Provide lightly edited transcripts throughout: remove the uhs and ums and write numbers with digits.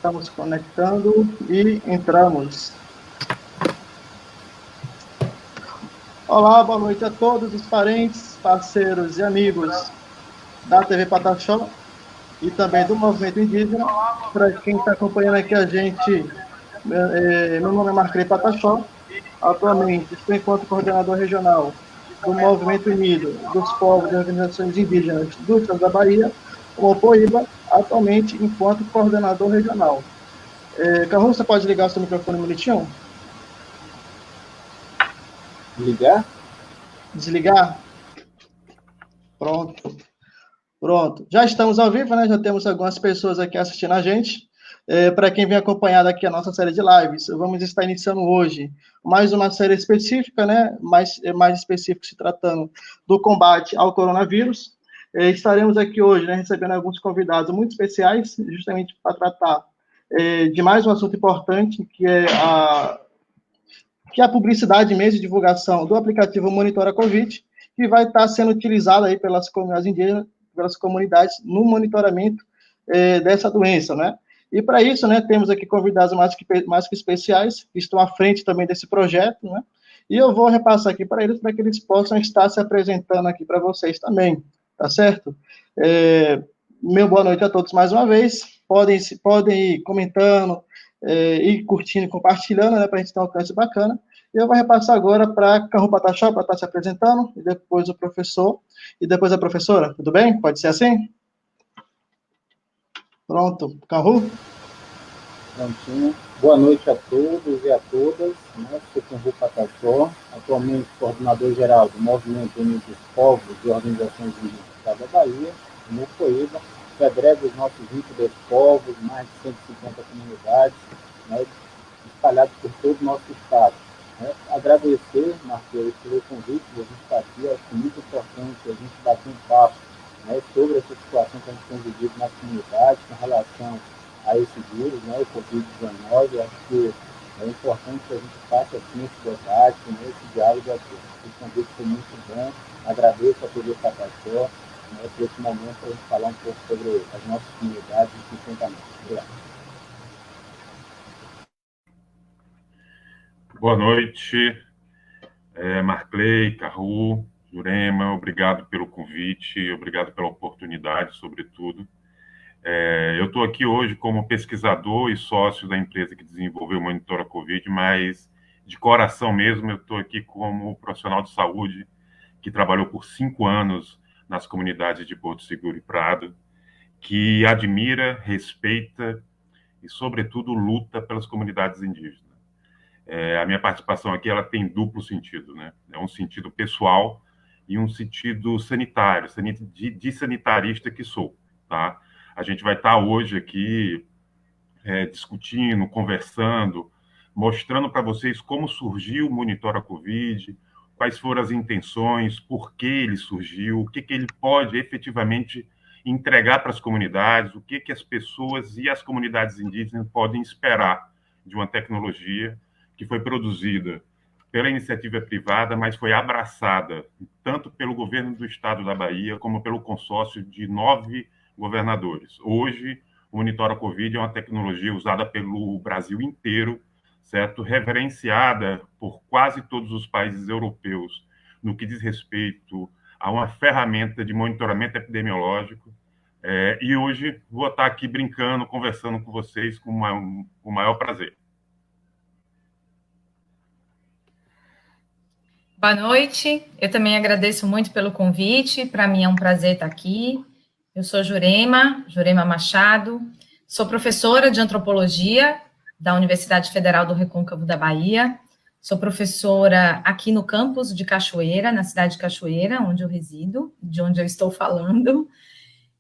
estamos conectando e entramos. Olá, boa noite a todos os parentes, parceiros e amigos da TV Pataxó e também do Movimento Indígena. Para quem está acompanhando aqui a gente, meu nome é Marcley Pataxó. Atualmente estou enquanto coordenador regional do Movimento Unido dos Povos e Organizações Indígenas do Estado da Bahia, o Opoíba, atualmente enquanto coordenador regional. Carru, você pode ligar o seu microfone um minutinho? Ligar? Desligar? Pronto. Já estamos ao vivo, né? Já temos algumas pessoas aqui assistindo a gente. Para quem vem acompanhando aqui a nossa série de lives, vamos estar iniciando hoje mais uma série específica, né? Mais específico se tratando do combate ao coronavírus. Estaremos aqui hoje, né, recebendo alguns convidados muito especiais, justamente para tratar de mais um assunto importante, que é a publicidade mesmo e divulgação do aplicativo Monitora Covid, que vai estar sendo utilizado aí pelas comunidades indígenas, pelas comunidades no monitoramento dessa doença, né? E para isso, né, temos aqui convidados mais que especiais, que estão à frente também desse projeto, né? E eu vou repassar aqui para eles, para que eles possam estar se apresentando aqui para vocês também, tá certo? Meu boa noite a todos mais uma vez. Podem ir comentando, ir curtindo e compartilhando, né, para a gente ter um alcance bacana. E eu vou repassar agora para Carru Pataxó, para estar se apresentando, e depois o professor, e depois a professora. Tudo bem? Pode ser assim? Pronto. Carru? Prontinho. Boa noite a todos e a todas. Sou Carru Pataxó, atualmente coordenador-geral do Movimento Unido dos Povos e Organizações Indígenas do Estado da Bahia, no Opoíba, que agrega os nossos 22 povos, mais de 150 comunidades, né, espalhados por todo o nosso estado. Agradecer, Marcelo, pelo convite de a gente estar aqui. Acho muito importante a gente bater um papo, né, sobre essa situação que a gente tem vivido nas comunidades com relação a esse vírus, né, o Covid-19. Acho que é importante que a gente faça assim esse debate, né, esse diálogo aqui. Esse convite foi muito bom. Agradeço a TV Pataxó, né, por esse momento para a gente falar um pouco sobre as nossas comunidades e sustentamento. Obrigado. Boa noite, Marcley, Carru, Jurema, obrigado pelo convite, obrigado pela oportunidade, sobretudo. Eu estou aqui hoje como pesquisador e sócio da empresa que desenvolveu o Monitora Covid, mas de coração mesmo eu estou aqui como profissional de saúde que trabalhou por 5 anos nas comunidades de Porto Seguro e Prado, que admira, respeita e, sobretudo, luta pelas comunidades indígenas. A minha participação aqui ela tem duplo sentido, né? É um sentido pessoal e um sentido sanitário, de sanitarista que sou, tá? A gente vai estar hoje aqui discutindo, conversando, mostrando para vocês como surgiu o Monitora Covid, quais foram as intenções, por que ele surgiu, o que ele pode efetivamente entregar para as comunidades, o que as pessoas e as comunidades indígenas podem esperar de uma tecnologia que foi produzida pela iniciativa privada, mas foi abraçada tanto pelo governo do estado da Bahia como pelo consórcio de 9 governadores. Hoje, o Monitora Covid é uma tecnologia usada pelo Brasil inteiro, certo? Reverenciada por quase todos os países europeus no que diz respeito a uma ferramenta de monitoramento epidemiológico. E hoje vou estar aqui brincando, conversando com vocês com o maior prazer. Boa noite, eu também agradeço muito pelo convite, para mim é um prazer estar aqui. Eu sou Jurema Machado, sou professora de antropologia da Universidade Federal do Recôncavo da Bahia, sou professora aqui no campus de Cachoeira, na cidade de Cachoeira, onde eu resido, de onde eu estou falando,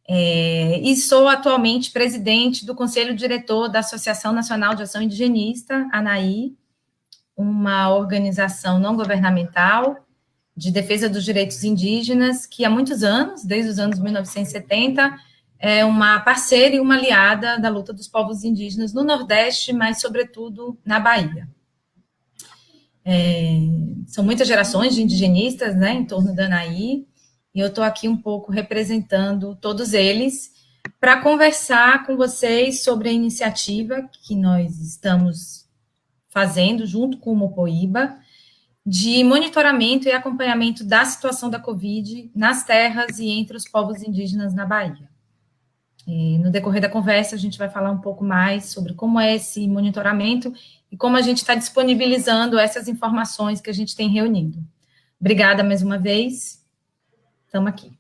e sou atualmente presidente do Conselho Diretor da Associação Nacional de Ação Indigenista, ANAI, uma organização não governamental de defesa dos direitos indígenas, que há muitos anos, desde os anos 1970, é uma parceira e uma aliada da luta dos povos indígenas no Nordeste, mas, sobretudo, na Bahia. São muitas gerações de indigenistas, né, em torno da ANAI, e eu estou aqui um pouco representando todos eles, para conversar com vocês sobre a iniciativa que nós estamos fazendo junto com o Mopoíba, de monitoramento e acompanhamento da situação da Covid nas terras e entre os povos indígenas na Bahia. E no decorrer da conversa, a gente vai falar um pouco mais sobre como é esse monitoramento e como a gente está disponibilizando essas informações que a gente tem reunido. Obrigada mais uma vez. Estamos aqui.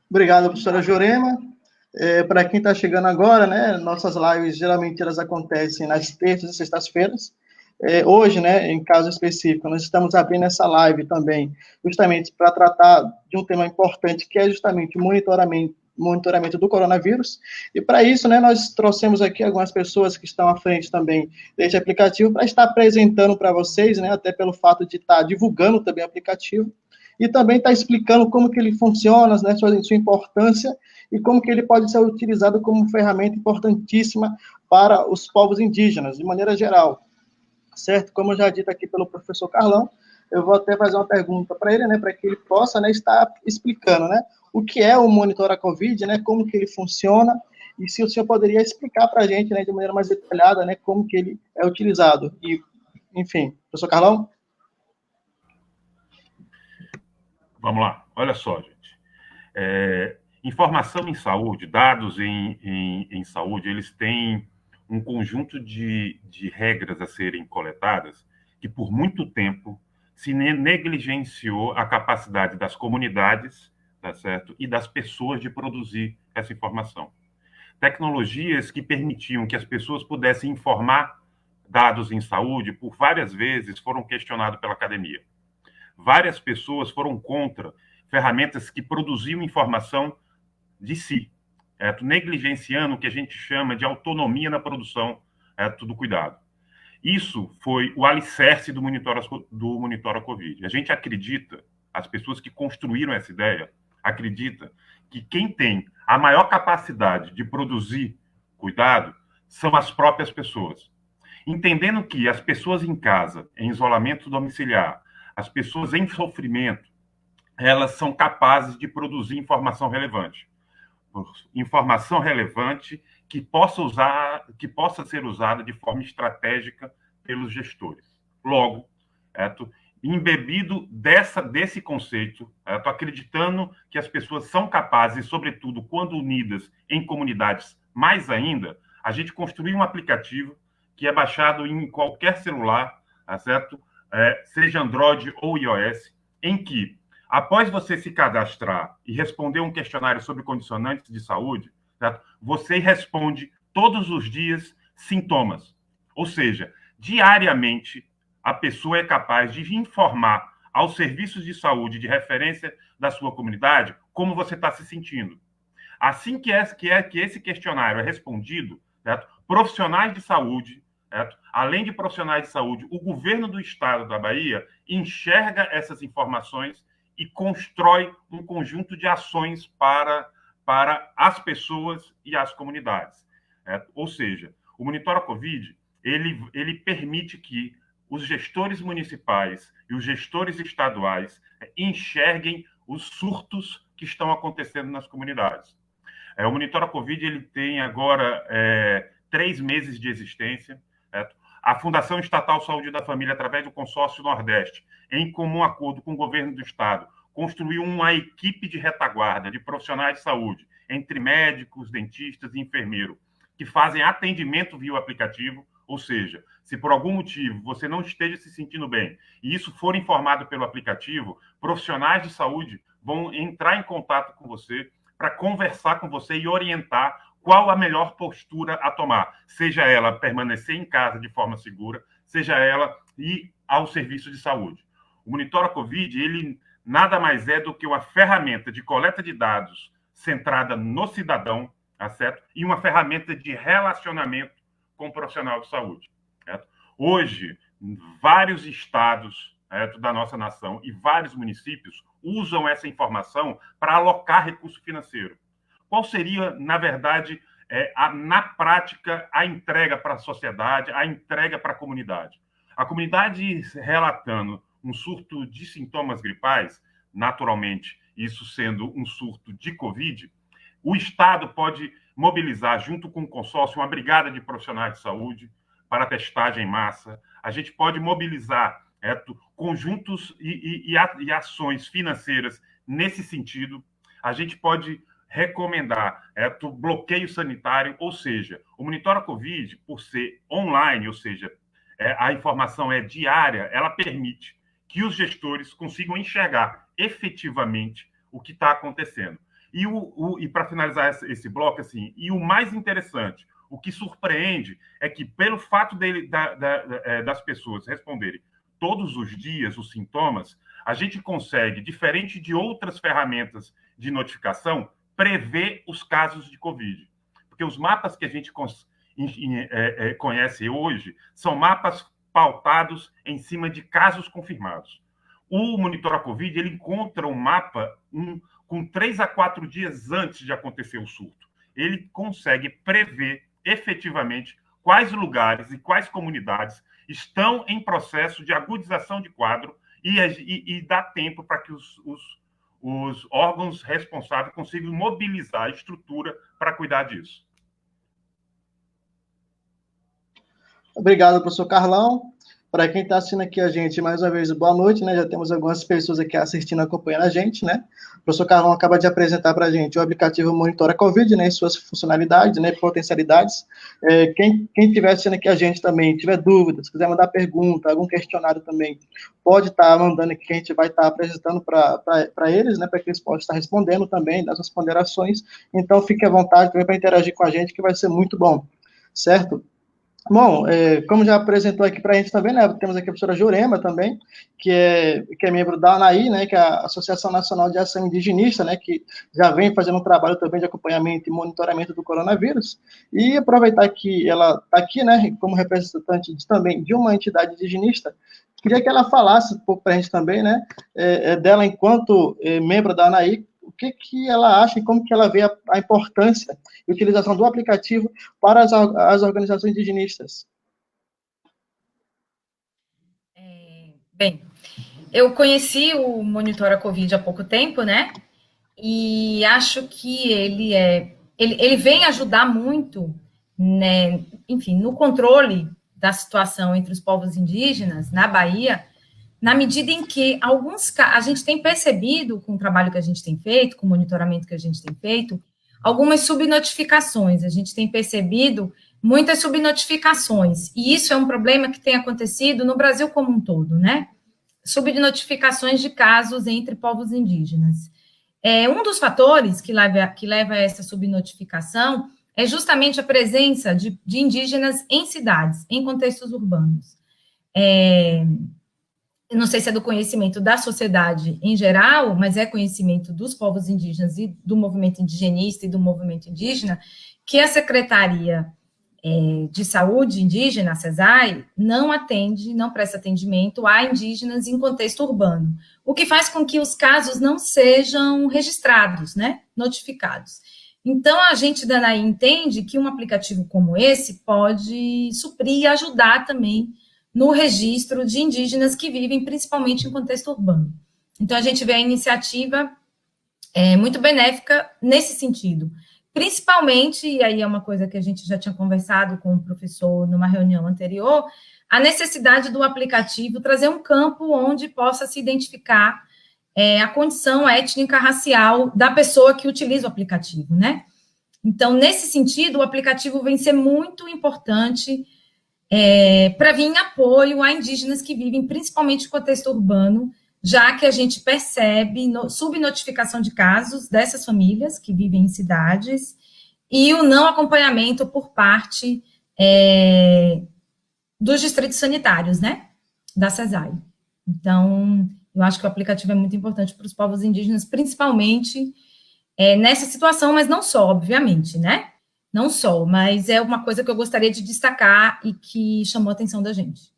Obrigado, professora Jurema. Para quem está chegando agora, né, nossas lives, geralmente, elas acontecem nas terças e sextas-feiras. Hoje, né, em caso específico, nós estamos abrindo essa live também, justamente para tratar de um tema importante, que é justamente o monitoramento do coronavírus, e para isso, né, nós trouxemos aqui algumas pessoas que estão à frente também deste aplicativo, para estar apresentando para vocês, né, até pelo fato de estar divulgando também o aplicativo, e também estar explicando como que ele funciona, né, sua importância, e como que ele pode ser utilizado como ferramenta importantíssima para os povos indígenas, de maneira geral. Certo? Como já dito aqui pelo professor Carlão, eu vou até fazer uma pergunta para ele, né, para que ele possa, né, estar explicando, né, o que é o Monitora Covid, né, como que ele funciona, e se o senhor poderia explicar para a gente, né, de maneira mais detalhada, né, como que ele é utilizado. E, enfim, professor Carlão? Vamos lá, olha só, gente. Informação em saúde, dados em saúde, eles têm um conjunto de regras a serem coletadas que, por muito tempo, se negligenciou a capacidade das comunidades, tá certo? E das pessoas de produzir essa informação. Tecnologias que permitiam que as pessoas pudessem informar dados em saúde, por várias vezes, foram questionadas pela academia. Várias pessoas foram contra ferramentas que produziam informação de si, negligenciando o que a gente chama de autonomia na produção do cuidado. Isso foi o alicerce do Monitora Covid. A gente acredita, as pessoas que construíram essa ideia, acreditam que quem tem a maior capacidade de produzir cuidado são as próprias pessoas. Entendendo que as pessoas em casa, em isolamento domiciliar, as pessoas em sofrimento, elas são capazes de produzir informação relevante. Informação relevante que possa ser usada de forma estratégica pelos gestores. Logo, embebido desse conceito, acreditando que as pessoas são capazes, sobretudo quando unidas em comunidades, mais ainda, a gente construiu um aplicativo que é baixado em qualquer celular, certo? Seja Android ou iOS, em que, após você se cadastrar e responder um questionário sobre condicionantes de saúde, certo? Você responde todos os dias sintomas. Ou seja, diariamente, a pessoa é capaz de informar aos serviços de saúde de referência da sua comunidade como você está se sentindo. Assim que esse questionário é respondido, certo? Profissionais de saúde, certo? Além de profissionais de saúde, o governo do estado da Bahia enxerga essas informações e constrói um conjunto de ações para as pessoas e as comunidades. Ou seja, o Monitora Covid, ele permite que os gestores municipais e os gestores estaduais enxerguem os surtos que estão acontecendo nas comunidades. O Monitora Covid ele tem agora 3 meses de existência. A Fundação Estatal Saúde da Família, através do Consórcio Nordeste, em comum acordo com o governo do estado, construiu uma equipe de retaguarda de profissionais de saúde, entre médicos, dentistas e enfermeiros, que fazem atendimento via aplicativo, ou seja, se por algum motivo você não esteja se sentindo bem e isso for informado pelo aplicativo, profissionais de saúde vão entrar em contato com você para conversar com você e orientar qual a melhor postura a tomar, seja ela permanecer em casa de forma segura, seja ela ir ao serviço de saúde. O Monitora Covid, ele nada mais é do que uma ferramenta de coleta de dados centrada no cidadão, tá certo? E uma ferramenta de relacionamento com o profissional de saúde. Certo? Hoje, vários estados, certo, da nossa nação e vários municípios usam essa informação para alocar recurso financeiro. Qual seria, na verdade, na prática, a entrega para a sociedade, a entrega para a comunidade? A comunidade relatando um surto de sintomas gripais, naturalmente, isso sendo um surto de Covid, O Estado pode mobilizar, junto com o consórcio, uma brigada de profissionais de saúde para testagem em massa. A gente pode mobilizar conjuntos e ações financeiras nesse sentido. A gente pode recomendar bloqueio sanitário, ou seja, o Monitora Covid, por ser online, ou seja, a informação é diária, ela permite que os gestores consigam enxergar efetivamente o que está acontecendo. E para finalizar esse bloco, assim, e o mais interessante, o que surpreende é que, pelo fato das pessoas responderem todos os dias os sintomas, a gente consegue, diferente de outras ferramentas de notificação, prever os casos de Covid. Porque os mapas que a gente conhece hoje são mapas pautados em cima de casos confirmados. O Monitora Covid, ele encontra um mapa com 3 a 4 dias antes de acontecer o surto. Ele consegue prever efetivamente quais lugares e quais comunidades estão em processo de agudização de quadro e dá tempo para que os órgãos responsáveis consigam mobilizar a estrutura para cuidar disso. Obrigado, professor Carlão. Para quem está assistindo aqui a gente, mais uma vez, boa noite, né? Já temos algumas pessoas aqui assistindo, acompanhando a gente, né? O professor Carlão acaba de apresentar para a gente o aplicativo Monitora Covid, né? Suas funcionalidades, né? Potencialidades. Quem estiver assistindo aqui a gente também, tiver dúvidas, quiser mandar pergunta, algum questionário também, pode estar mandando aqui, que a gente vai estar apresentando para eles, né? Para que eles possam estar respondendo também das suas ponderações. Então, fique à vontade também para interagir com a gente, que vai ser muito bom, certo? Bom, como já apresentou aqui para a gente também, né, temos aqui a professora Jurema também, que é membro da ANAI, né, que é a Associação Nacional de Ação Indigenista, né, que já vem fazendo um trabalho também de acompanhamento e monitoramento do coronavírus, e aproveitar que ela está aqui, né, como representante também de uma entidade indigenista, queria que ela falasse um pouco para a gente também, né, dela enquanto membro da ANAI, o que ela acha e como que ela vê a importância e utilização do aplicativo para as organizações indigenistas. Bem, eu conheci o Monitora Covid há pouco tempo, né? E acho que ele vem ajudar muito, né, enfim, no controle da situação entre os povos indígenas na Bahia, na medida em que a gente tem percebido, com o trabalho que a gente tem feito, com o monitoramento que a gente tem feito, algumas subnotificações. A gente tem percebido muitas subnotificações, e isso é um problema que tem acontecido no Brasil como um todo, né? Subnotificações de casos entre povos indígenas. Um dos fatores que leva a essa subnotificação é justamente a presença de indígenas em cidades, em contextos urbanos. Não sei se é do conhecimento da sociedade em geral, mas é conhecimento dos povos indígenas e do movimento indigenista e do movimento indígena, que a Secretaria de Saúde Indígena, a SESAI, não presta atendimento a indígenas em contexto urbano, o que faz com que os casos não sejam registrados, né, notificados. Então, a gente da ANAI entende que um aplicativo como esse pode suprir e ajudar também no registro de indígenas que vivem principalmente em contexto urbano. Então, a gente vê a iniciativa muito benéfica nesse sentido. Principalmente, e aí é uma coisa que a gente já tinha conversado com o professor numa reunião anterior, a necessidade do aplicativo trazer um campo onde possa se identificar a condição étnica, racial da pessoa que utiliza o aplicativo, né? Então, nesse sentido, o aplicativo vem ser muito importante para vir em apoio a indígenas que vivem principalmente em contexto urbano, já que a gente percebe subnotificação de casos dessas famílias que vivem em cidades e o não acompanhamento por parte dos distritos sanitários, né, da SESAI. Então, eu acho que o aplicativo é muito importante para os povos indígenas, principalmente nessa situação, mas não só, obviamente, né? Não só, mas é uma coisa que eu gostaria de destacar e que chamou a atenção da gente.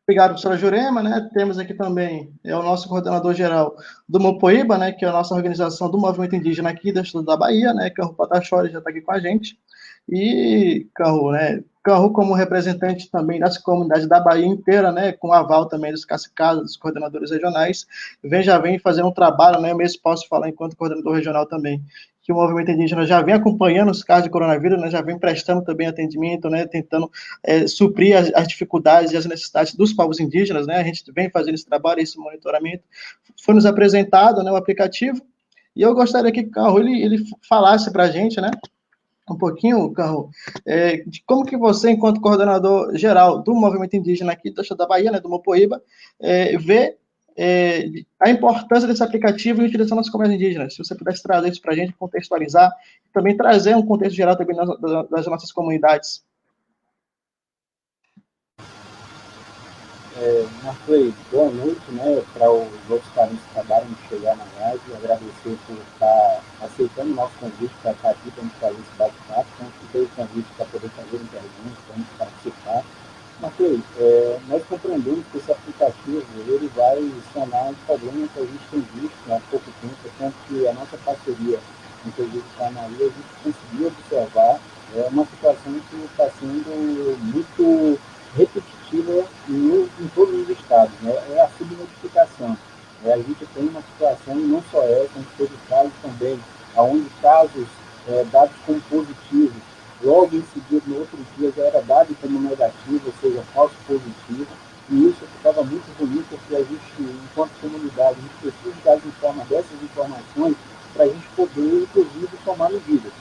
Obrigado, professora Jurema, né? Temos aqui também o nosso coordenador-geral do Mopoíba, né? Que é a nossa organização do movimento indígena aqui do estado da Bahia, né? Que é o Pataxó, já está aqui com a gente. E Canru, né? Canru como representante também das comunidades da Bahia inteira, né? Com aval também dos cacicados, dos coordenadores regionais, já vem fazendo um trabalho, né? Eu mesmo posso falar enquanto coordenador regional também, que o movimento indígena já vem acompanhando os casos de coronavírus, né? Já vem prestando também atendimento, né? Tentando suprir as dificuldades e as necessidades dos povos indígenas, né? A gente vem fazendo esse trabalho, esse monitoramento. Foi nos apresentado, né? O aplicativo. E eu gostaria que o Canru ele falasse para a gente, né? Um pouquinho, Carro, de como que você, enquanto coordenador geral do movimento indígena aqui do estado da Bahia, né, do Mopoíba, vê a importância desse aplicativo em utilização das comunidades indígenas. Se você pudesse trazer isso para a gente, contextualizar, e também trazer um contexto geral também das nossas comunidades. Marclay, boa noite, né, para os outros parentes que acabaram de chegar na live, agradecer por estar aceitando o nosso convite para estar aqui, para a gente fazer esse bate-papo, então fiquei o convite para poder fazer perguntas, para a gente participar. Marclay, nós compreendemos que esse aplicativo ele vai sanar um problema que a gente tem visto há pouco tempo, tanto que a nossa parceria, inclusive com a Maria, a gente conseguiu observar uma situação que está sendo muito repetitiva em todos os estados, né? É a subnotificação. A gente tem uma situação, e não só essa, a gente teve casos também, onde casos dados como positivos, logo em seguida, no outro dia, já era dado como negativo, ou seja, falso positivo, e isso ficava muito ruim, porque a gente, enquanto comunidade, a gente precisa dessas informações para a gente poder, inclusive, tomar medidas.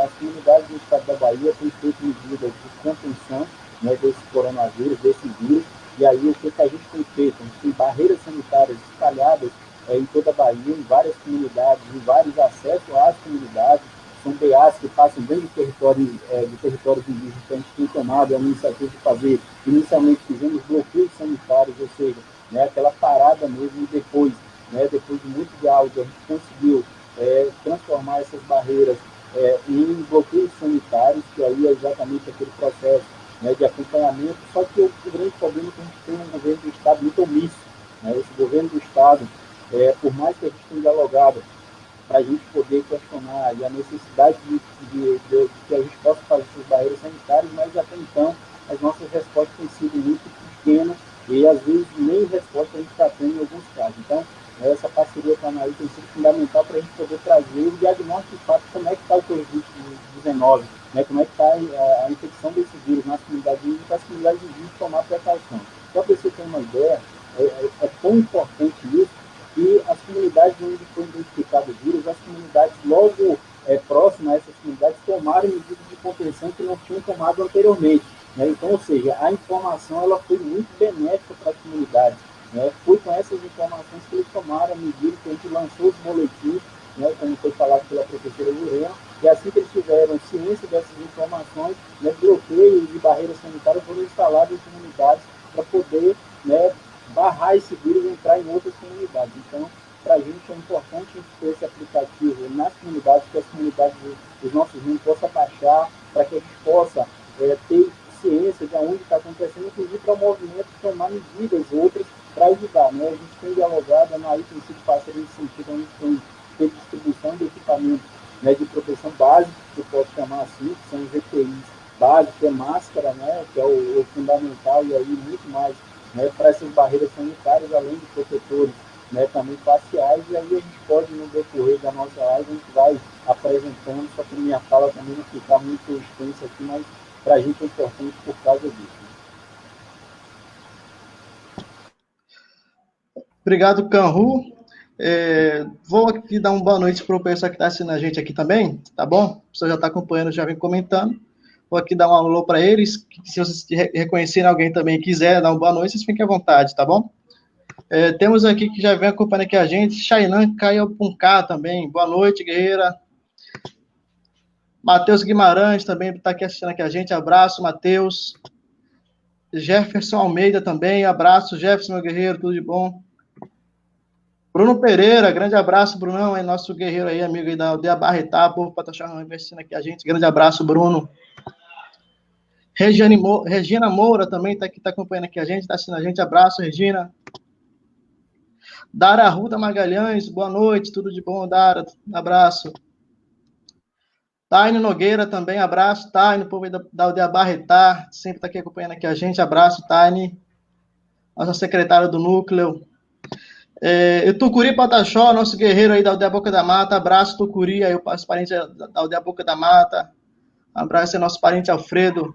As comunidades do estado da Bahia têm feito medidas de contenção, né, desse coronavírus, desse vírus, e aí o que a gente tem feito? A gente tem barreiras sanitárias espalhadas em toda a Bahia, em várias comunidades, em vários acessos às comunidades, são BAs que passam dentro do território indígena, que a gente tem tomado a iniciativa de fazer, inicialmente fizemos bloqueios sanitários, ou seja, né, aquela parada mesmo, e depois, né, depois de muito diálogo, a gente conseguiu transformar essas barreiras em bloqueios sanitários, que aí é exatamente aquele processo, né, de acompanhamento, só que o grande problema é que a gente tem um governo do Estado muito omisso. Né? Esse governo do Estado, por mais que a gente tenha dialogado para a gente poder questionar e a necessidade de que a gente possa fazer essas barreiras sanitárias, mas até então as nossas respostas têm sido muito pequenas e às vezes nem resposta a gente está tendo em alguns casos. Então, essa parceria com a Anaí tem sido fundamental para a gente poder trazer o diagnóstico de fato como é que está o Covid-19, né, como é que está a infecção desse vírus nas comunidades indígenas, para as comunidades indígenas tomar precaução. Só para você ter uma ideia, é tão importante isso que as comunidades onde foi identificado o vírus, as comunidades logo próximas a essas comunidades tomaram medidas de contenção que não tinham tomado anteriormente. Né? Então, ou seja, a informação ela foi muito benéfica para as comunidades. Né? Foi com essas informações que eles tomaram a medida, que a gente lançou os boletins, né, como foi falado pela professora Jurema, e assim que eles tiveram ciência dessas informações, né, bloqueios e barreiras sanitárias foram instalados em comunidades para poder, né, barrar esse vírus e entrar em outras comunidades. Então, para a gente é importante a gente ter esse aplicativo nas comunidades, que as comunidades, os nossos membros possam baixar, para que a gente possa ter ciência de onde está acontecendo, inclusive para o movimento tomar medidas outras para ajudar. Né? A gente tem dialogado, a Anaí tem sido parceira nesse sentido, a gente tem feito distribuição de equipamentos, né, de proteção básica, que eu posso chamar assim, que são os EPIs básicos, que é máscara, né, que é o fundamental, e aí muito mais, né, para essas barreiras sanitárias, além de protetores, né, também faciais, e aí a gente pode, no decorrer da nossa live, a gente vai apresentando, só que minha fala também não ficar muito extensa aqui, mas para a gente é importante por causa disso. Né? Obrigado, Canru. Vou aqui dar uma boa noite para o pessoal que está assistindo a gente aqui também, tá bom? O pessoal já está acompanhando, já vem comentando. Vou aqui dar um alô para eles. Se vocês reconhecerem alguém também e quiser dar uma boa noite, vocês fiquem à vontade, tá bom? Temos aqui que já vem acompanhando aqui a gente, Shainan Caiopunká também. Boa noite, guerreira. Matheus Guimarães também está aqui assistindo aqui a gente. Abraço, Matheus. Jefferson Almeida também. Abraço, Jefferson, meu guerreiro, tudo de bom. Bruno Pereira, grande abraço, Brunão, é nosso guerreiro aí, amigo aí da aldeia Barretá, povo Pataxarrão, investindo aqui a gente. Grande abraço, Bruno. Regina Moura também está aqui, está acompanhando aqui a gente, está assistindo a gente. Abraço, Regina. Dara Arruda Magalhães, boa noite, tudo de bom, Dara? Abraço. Taine Nogueira também, abraço, Taine, o povo aí da aldeia Barretá, sempre está aqui acompanhando aqui a gente, abraço, Taine, nossa secretária do núcleo. Tucuri Pataxó, nosso guerreiro aí da aldeia Boca da Mata, abraço, Tucuri, aí os parentes da aldeia Boca da Mata, abraço aí nosso parente Alfredo.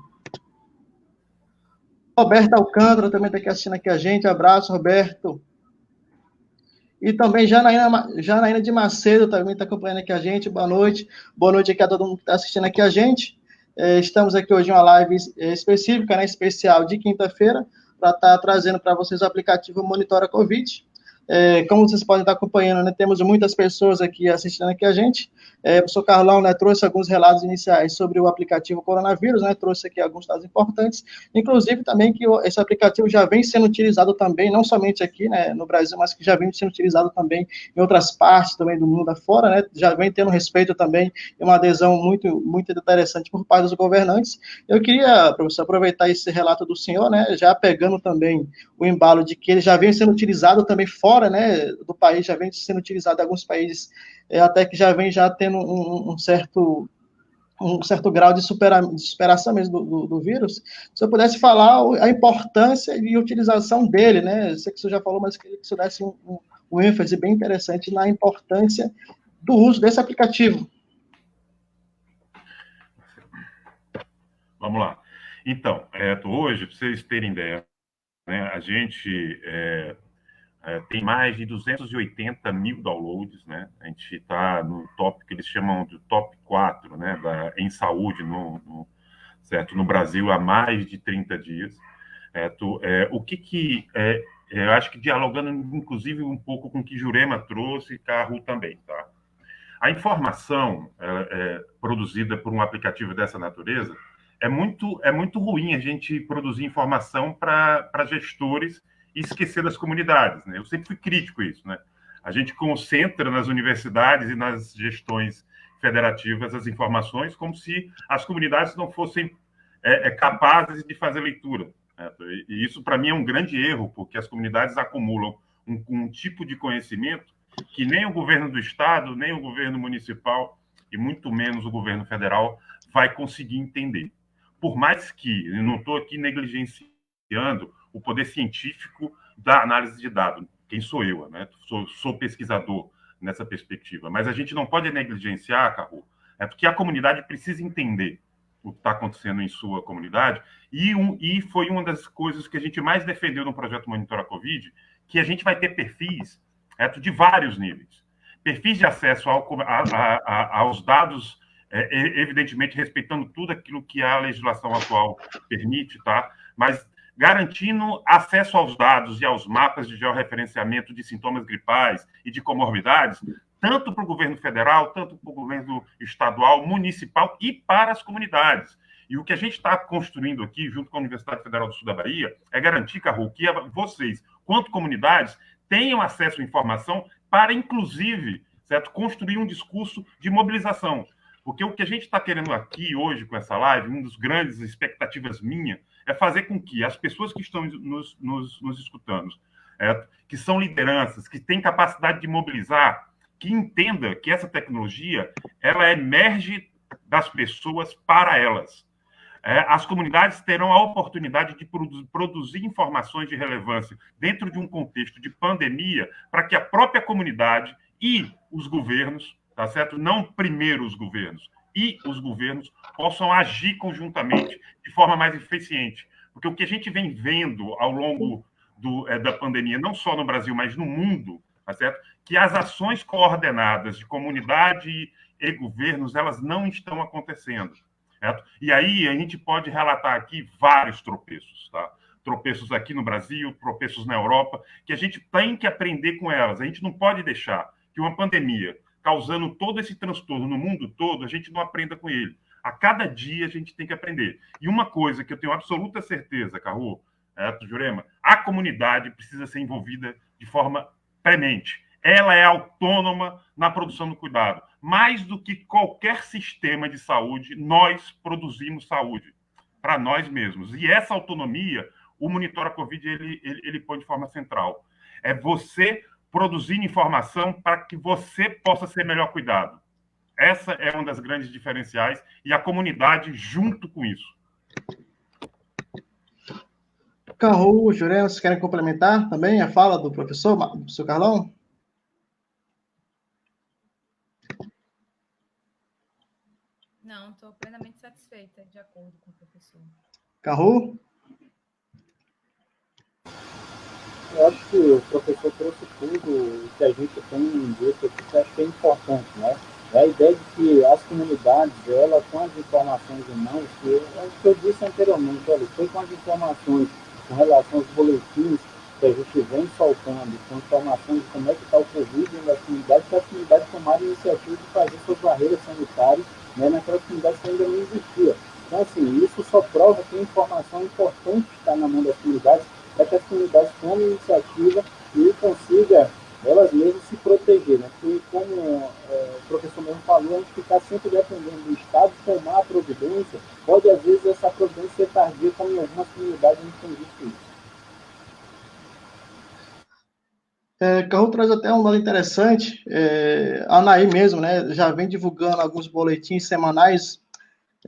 Roberto Alcântara também está aqui assistindo aqui a gente, abraço, Roberto. E também Janaína de Macedo também está acompanhando aqui a gente, boa noite aqui a todo mundo que está assistindo aqui a gente. Estamos aqui hoje em uma live específica, né, especial de quinta-feira, para estar trazendo para vocês o aplicativo Monitora Covid. Como vocês podem estar acompanhando, né, temos muitas pessoas aqui assistindo aqui a gente. O professor Carlão, né, trouxe alguns relatos iniciais sobre o aplicativo coronavírus, né, trouxe aqui alguns dados importantes, inclusive também que esse aplicativo já vem sendo utilizado também, não somente aqui, né, no Brasil, mas que já vem sendo utilizado também em outras partes também do mundo afora, né, já vem tendo respeito também e uma adesão muito, muito interessante por parte dos governantes. Eu queria, professor, aproveitar esse relato do senhor, né, já pegando também o embalo de que ele já vem sendo utilizado também fora, né, do país, já vem sendo utilizado em alguns países, até que já vem já tendo um certo grau de superação mesmo do vírus. Se eu pudesse falar a importância e utilização dele, né, eu sei que você já falou, mas queria que você desse um ênfase bem interessante na importância do uso desse aplicativo. Vamos lá. Então, hoje, para vocês terem ideia, né, a gente tem mais de 280 mil downloads, né? A gente está no top, que eles chamam de top 4, né, em saúde, certo? No Brasil, há mais de 30 dias. O que eu acho que dialogando, inclusive, um pouco com o que Jurema trouxe, e Carro também, tá? A informação produzida por um aplicativo dessa natureza é muito ruim a gente produzir informação para gestores e esquecer das comunidades, né? Eu sempre fui crítico a isso, né? A gente concentra nas universidades e nas gestões federativas as informações como se as comunidades não fossem capazes de fazer leitura, né? E isso, para mim, é um grande erro, porque as comunidades acumulam um tipo de conhecimento que nem o governo do estado, nem o governo municipal e muito menos o governo federal vai conseguir entender. Por mais que, eu não estou aqui negligenciando o poder científico da análise de dados, quem sou eu, né? Sou pesquisador nessa perspectiva, mas a gente não pode negligenciar, Carro, porque a comunidade precisa entender o que está acontecendo em sua comunidade, e foi uma das coisas que a gente mais defendeu no projeto Monitora Covid, que a gente vai ter perfis de vários níveis. Perfis de acesso aos dados, evidentemente respeitando tudo aquilo que a legislação atual permite, tá? Mas garantindo acesso aos dados e aos mapas de georreferenciamento de sintomas gripais e de comorbidades, tanto para o governo federal, tanto para o governo estadual, municipal e para as comunidades. E o que a gente está construindo aqui, junto com a Universidade Federal do Sul da Bahia, é garantir, Carro, que vocês, quanto comunidades, tenham acesso à informação para, inclusive, certo, construir um discurso de mobilização. Porque o que a gente está querendo aqui hoje com essa live, uma das grandes expectativas minha, é fazer com que as pessoas que estão nos escutando, que são lideranças, que têm capacidade de mobilizar, que entenda que essa tecnologia ela emerge das pessoas para elas. As comunidades terão a oportunidade de produzir informações de relevância dentro de um contexto de pandemia para que a própria comunidade e os governos, tá certo? Não primeiro os governos, e os governos possam agir conjuntamente de forma mais eficiente. Porque o que a gente vem vendo ao longo da pandemia, não só no Brasil, mas no mundo, tá certo? Que as ações coordenadas de comunidade e governos, elas não estão acontecendo. Certo? E aí a gente pode relatar aqui vários tropeços, tá? Tropeços aqui no Brasil, tropeços na Europa, que a gente tem que aprender com elas. A gente não pode deixar que uma pandemia causando todo esse transtorno no mundo todo, a gente não aprenda com ele. A cada dia a gente tem que aprender. E uma coisa que eu tenho absoluta certeza, Carro, Jurema, a comunidade precisa ser envolvida de forma premente. Ela é autônoma na produção do cuidado. Mais do que qualquer sistema de saúde, nós produzimos saúde para nós mesmos. E essa autonomia, o Monitora Covid, ele põe de forma central. É você produzir informação para que você possa ser melhor cuidado. Essa é uma das grandes diferenciais, e a comunidade junto com isso. Carro, Jurema, vocês querem complementar também a fala do professor Carlão? Não, estou plenamente satisfeita, de acordo com o professor. Carro? Eu acho que o professor trouxe tudo que a gente tem dito aqui, que acho que é importante, né? É a ideia de que as comunidades, ela com as informações em mãos, que é o que eu disse anteriormente, olha, foi com as informações com relação aos boletins que a gente vem soltando, com informações de como é que está o Covid nas comunidades, que as comunidades tomaram a iniciativa de fazer suas barreiras sanitárias, né, naquelas comunidades que ainda não existiam. Então, assim, isso só prova que a informação é importante estar na mão das comunidades, para que as comunidades tomem iniciativa e consigam elas mesmas se proteger, né? Porque, como o professor mesmo falou, a gente ficar sempre dependendo do Estado tomar a providência, pode, às vezes, essa providência ser tardia, como em algumas comunidades a gente tem visto isso. Carro traz até um dado interessante, a ANAI mesmo, né, já vem divulgando alguns boletins semanais,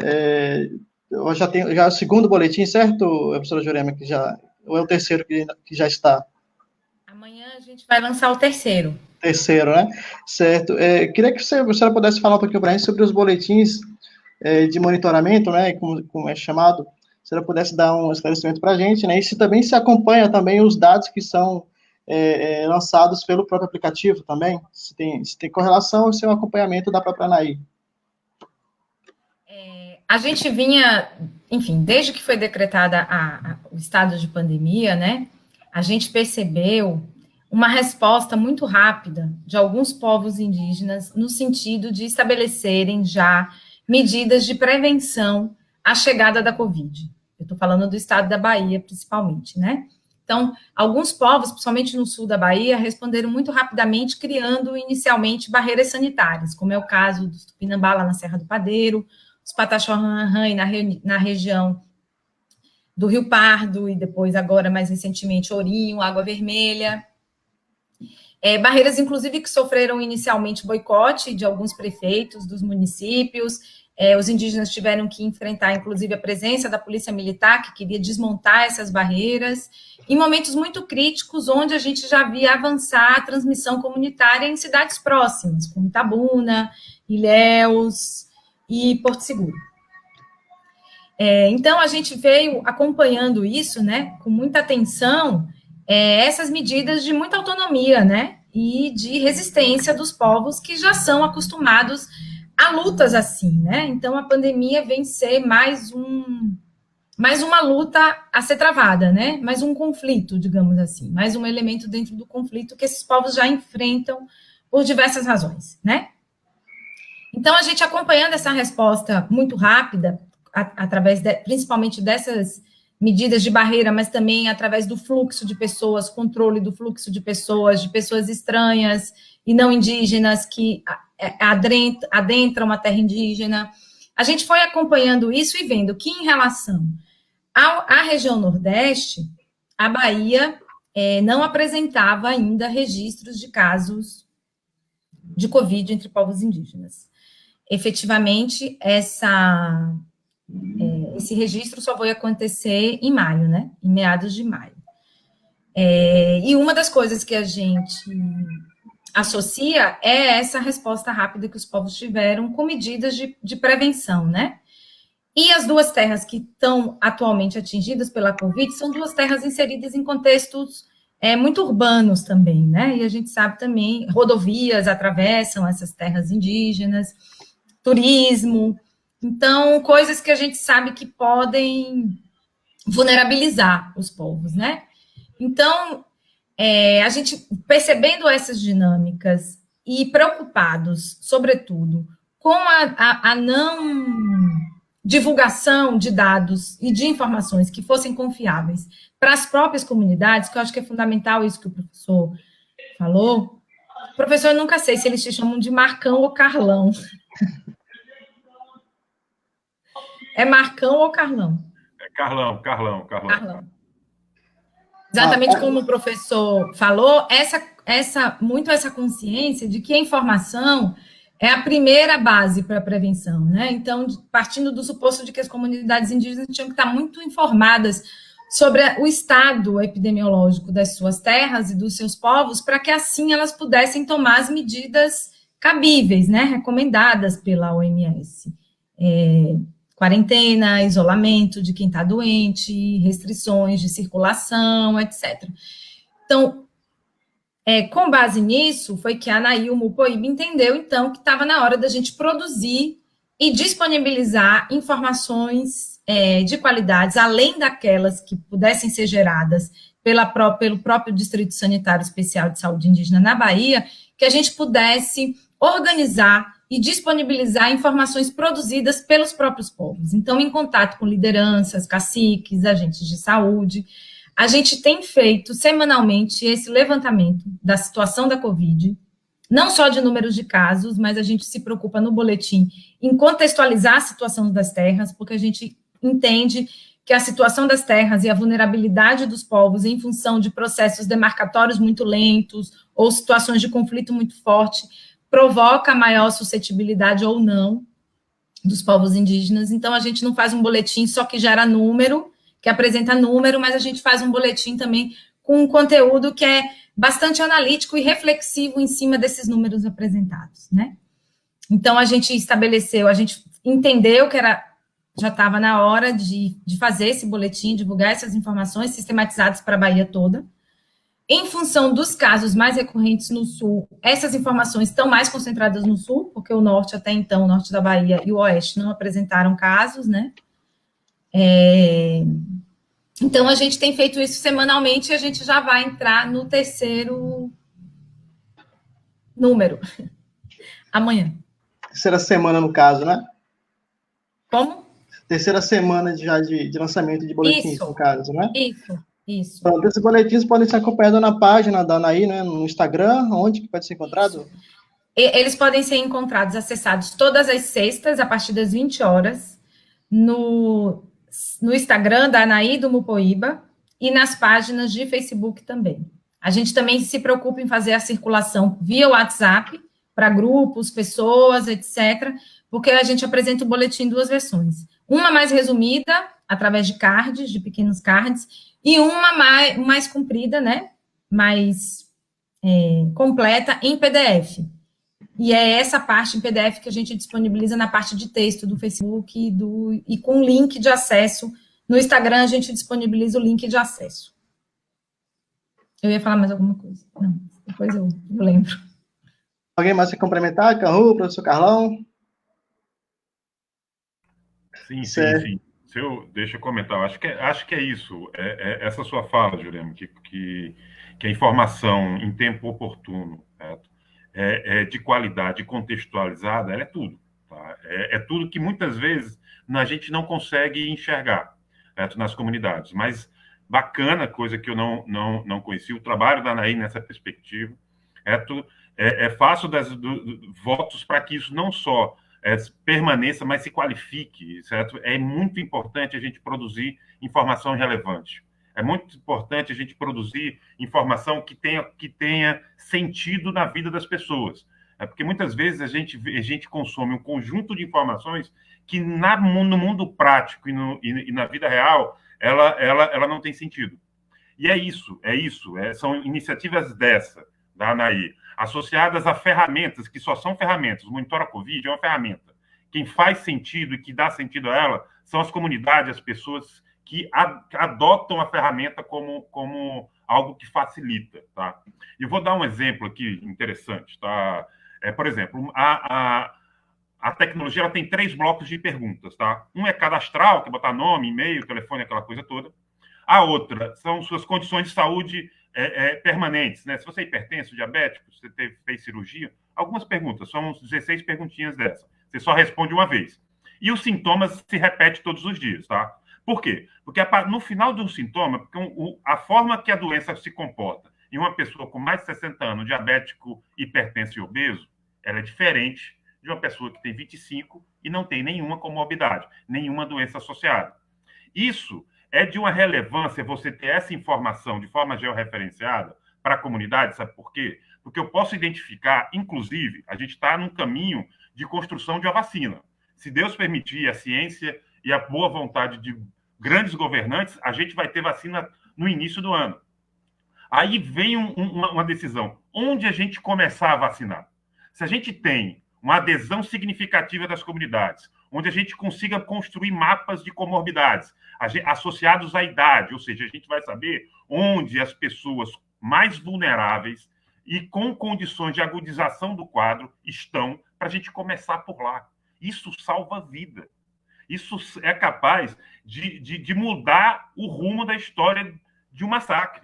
já é o segundo boletim, certo, professora Jurema, que já, ou é o terceiro que já está? Amanhã a gente vai lançar o terceiro. Terceiro, né? Certo. Queria que a senhora pudesse falar um pouquinho para a gente sobre os boletins de monitoramento, né, como é chamado, se ela pudesse dar um esclarecimento para a gente, né, e se também se acompanha também os dados que são lançados pelo próprio aplicativo também, se tem correlação ou se é um acompanhamento da própria ANAI. A gente vinha, enfim, desde que foi decretada o estado de pandemia, né, a gente percebeu uma resposta muito rápida de alguns povos indígenas no sentido de estabelecerem já medidas de prevenção à chegada da Covid. Eu estou falando do estado da Bahia, principalmente, né? Então, alguns povos, principalmente no sul da Bahia, responderam muito rapidamente, criando inicialmente barreiras sanitárias, como é o caso dos Tupinambá, lá na Serra do Padeiro, os Pataxó-Ranrã, na região do Rio Pardo, e depois, agora, mais recentemente, Ourinho, Água Vermelha. Barreiras, inclusive, que sofreram inicialmente boicote de alguns prefeitos dos municípios. Os indígenas tiveram que enfrentar, inclusive, a presença da polícia militar, que queria desmontar essas barreiras, em momentos muito críticos, onde a gente já via avançar a transmissão comunitária em cidades próximas, como Itabuna, Ilhéus e Porto Seguro. Então, a gente veio acompanhando isso, né, com muita atenção, essas medidas de muita autonomia, né, e de resistência dos povos que já são acostumados a lutas assim, né? Então, a pandemia vem ser mais uma luta a ser travada, né? Mais um conflito, digamos assim, mais um elemento dentro do conflito que esses povos já enfrentam por diversas razões, né? Então, a gente acompanhando essa resposta muito rápida, através principalmente dessas medidas de barreira, mas também através do fluxo de pessoas, controle do fluxo de pessoas estranhas e não indígenas que adentram a terra indígena. A gente foi acompanhando isso e vendo que, em relação à região Nordeste, a Bahia não apresentava ainda registros de casos de Covid entre povos indígenas. Efetivamente, esse registro só vai acontecer em maio, né? Em meados de maio. E uma das coisas que a gente associa essa resposta rápida que os povos tiveram com medidas de prevenção, né? E as duas terras que estão atualmente atingidas pela Covid são duas terras inseridas em contextos muito urbanos também, né? E a gente sabe também, rodovias atravessam essas terras indígenas, turismo. Então, coisas que a gente sabe que podem vulnerabilizar os povos, né? Então, a gente, percebendo essas dinâmicas e preocupados, sobretudo, com a não divulgação de dados e de informações que fossem confiáveis para as próprias comunidades, que eu acho que é fundamental isso que o professor falou. Professor, eu nunca sei se eles te chamam de Marcão ou Carlão. É Marcão ou Carlão? É Carlão. Exatamente como o professor falou, muito essa consciência de que a informação é a primeira base para a prevenção, né? Então, partindo do suposto de que as comunidades indígenas tinham que estar muito informadas sobre o estado epidemiológico das suas terras e dos seus povos, para que assim elas pudessem tomar as medidas cabíveis, né? Recomendadas pela OMS. Quarentena, isolamento de quem está doente, restrições de circulação, etc. Então, com base nisso, foi que a Anaí, o Mupoíba, entendeu, então, que estava na hora da gente produzir e disponibilizar informações de qualidades, além daquelas que pudessem ser geradas pelo próprio Distrito Sanitário Especial de Saúde Indígena na Bahia, que a gente pudesse organizar e disponibilizar informações produzidas pelos próprios povos. Então, em contato com lideranças, caciques, agentes de saúde, a gente tem feito semanalmente esse levantamento da situação da Covid, não só de números de casos, mas a gente se preocupa no boletim em contextualizar a situação das terras, porque a gente entende que a situação das terras e a vulnerabilidade dos povos em função de processos demarcatórios muito lentos ou situações de conflito muito forte provoca maior suscetibilidade ou não dos povos indígenas. Então, a gente não faz um boletim só que gera número, que apresenta número, mas a gente faz um boletim também com um conteúdo que é bastante analítico e reflexivo em cima desses números apresentados, né? Então, a gente entendeu que já estava na hora de fazer esse boletim, divulgar essas informações sistematizadas para a Bahia toda. Em função dos casos mais recorrentes no Sul, essas informações estão mais concentradas no Sul, porque o Norte, até então, o Norte da Bahia e o Oeste não apresentaram casos, né? Então, a gente tem feito isso semanalmente e a gente já vai entrar no terceiro número, amanhã. Terceira semana, no caso, né? Como? Terceira semana já de lançamento de boletins, no caso, né? Isso. Então, esses boletins podem ser acompanhados na página da Anaí, né? No Instagram, onde que pode ser encontrado? Isso. Eles podem ser encontrados, acessados todas as sextas, a partir das 20 horas, no Instagram da Anaí do Mupoíba e nas páginas de Facebook também. A gente também se preocupa em fazer a circulação via WhatsApp, para grupos, pessoas, etc., porque a gente apresenta o boletim em duas versões. Uma mais resumida, através de cards, de pequenos cards, e uma mais comprida, né? Mais completa, em PDF. E é essa parte em PDF que a gente disponibiliza na parte de texto do Facebook e com link de acesso. No Instagram, a gente disponibiliza o link de acesso. Eu ia falar mais alguma coisa. Não, depois eu lembro. Alguém mais quer complementar? Canru, professor Carlão? Sim. Deixa eu comentar. Acho que é isso. Essa sua fala, Jurema, que a informação em tempo oportuno, certo? De qualidade, contextualizada, ela é tudo. Tá? É tudo que muitas vezes a gente não consegue enxergar, certo? Nas comunidades. Mas bacana, coisa que eu não conhecia, o trabalho da Anaí nessa perspectiva. Faço votos para que isso não só permaneça, mas se qualifique, certo? É muito importante a gente produzir informação relevante. É muito importante a gente produzir informação que tenha sentido na vida das pessoas. Porque muitas vezes a gente consome um conjunto de informações que no mundo prático e na vida real, ela não tem sentido. E é isso. São iniciativas da Anaí, associadas a ferramentas que só são ferramentas. O Monitora Covid é uma ferramenta. Quem faz sentido e que dá sentido a ela são as comunidades, as pessoas que adotam a ferramenta como algo que facilita. Tá? Eu vou dar um exemplo aqui interessante. Tá? Por exemplo, a tecnologia ela tem 3 blocos de perguntas. Tá? Um é cadastral, que é botar nome, e-mail, telefone, aquela coisa toda. A outra são suas condições de saúde permanentes, né? Se você é hipertenso, diabético, você fez cirurgia, algumas perguntas, são uns 16 perguntinhas dessa. Você só responde uma vez. E os sintomas se repetem todos os dias, tá? Por quê? Porque no final do sintoma, a forma que a doença se comporta em uma pessoa com mais de 60 anos, diabético, hipertenso e obeso, ela é diferente de uma pessoa que tem 25 e não tem nenhuma comorbidade, nenhuma doença associada. Isso é de uma relevância você ter essa informação de forma georreferenciada para a comunidade, sabe por quê? porque eu posso identificar, inclusive, a gente está num caminho de construção de uma vacina. Se Deus permitir, a ciência e a boa vontade de grandes governantes, a gente vai ter vacina no início do ano. Aí vem uma decisão. Onde a gente começar a vacinar? Se a gente tem uma adesão significativa das comunidades, onde a gente consiga construir mapas de comorbidades associados à idade, ou seja, a gente vai saber onde as pessoas mais vulneráveis e com condições de agudização do quadro estão, para a gente começar por lá. Isso salva a vida. Isso é capaz de mudar o rumo da história de um massacre.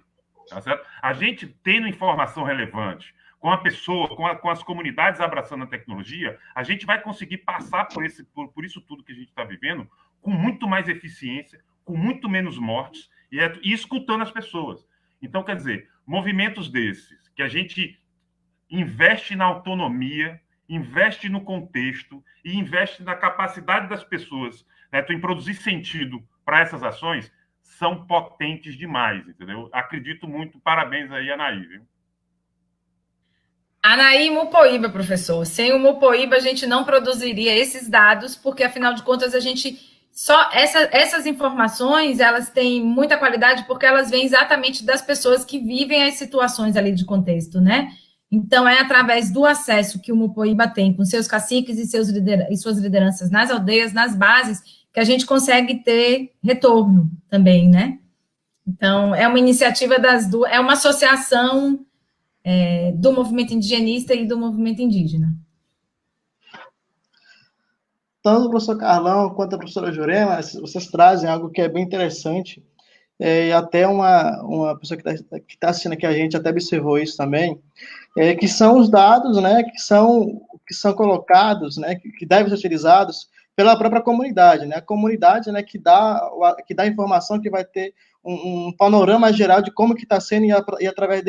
Tá certo? A gente tendo informação relevante, com a pessoa, com as comunidades abraçando a tecnologia, a gente vai conseguir passar por isso tudo que a gente está vivendo com muito mais eficiência, com muito menos mortes e escutando as pessoas. Então, quer dizer, movimentos desses, que a gente investe na autonomia, investe no contexto e investe na capacidade das pessoas, né, em produzir sentido para essas ações, são potentes demais, entendeu? Acredito muito. Parabéns aí, Anaí, viu? Anaí Mupoíba, professor. Sem o Mupoíba, a gente não produziria esses dados, porque, afinal de contas, a gente... Só essas informações, elas têm muita qualidade, porque elas vêm exatamente das pessoas que vivem as situações ali de contexto, né? Então, é através do acesso que o Mupoíba tem com seus caciques e suas lideranças nas aldeias, nas bases, que a gente consegue ter retorno também, né? Então, é uma iniciativa das duas, é uma associação do movimento indigenista e do movimento indígena. Tanto o professor Carlão quanto a professora Jurema, vocês trazem algo que é bem interessante, e até uma pessoa que tá assistindo aqui a gente até observou isso também, que são os dados, né, que são colocados, né, que devem ser utilizados pela própria comunidade, né, a comunidade, né, que dá a informação, que vai ter um panorama geral de como que está sendo, e através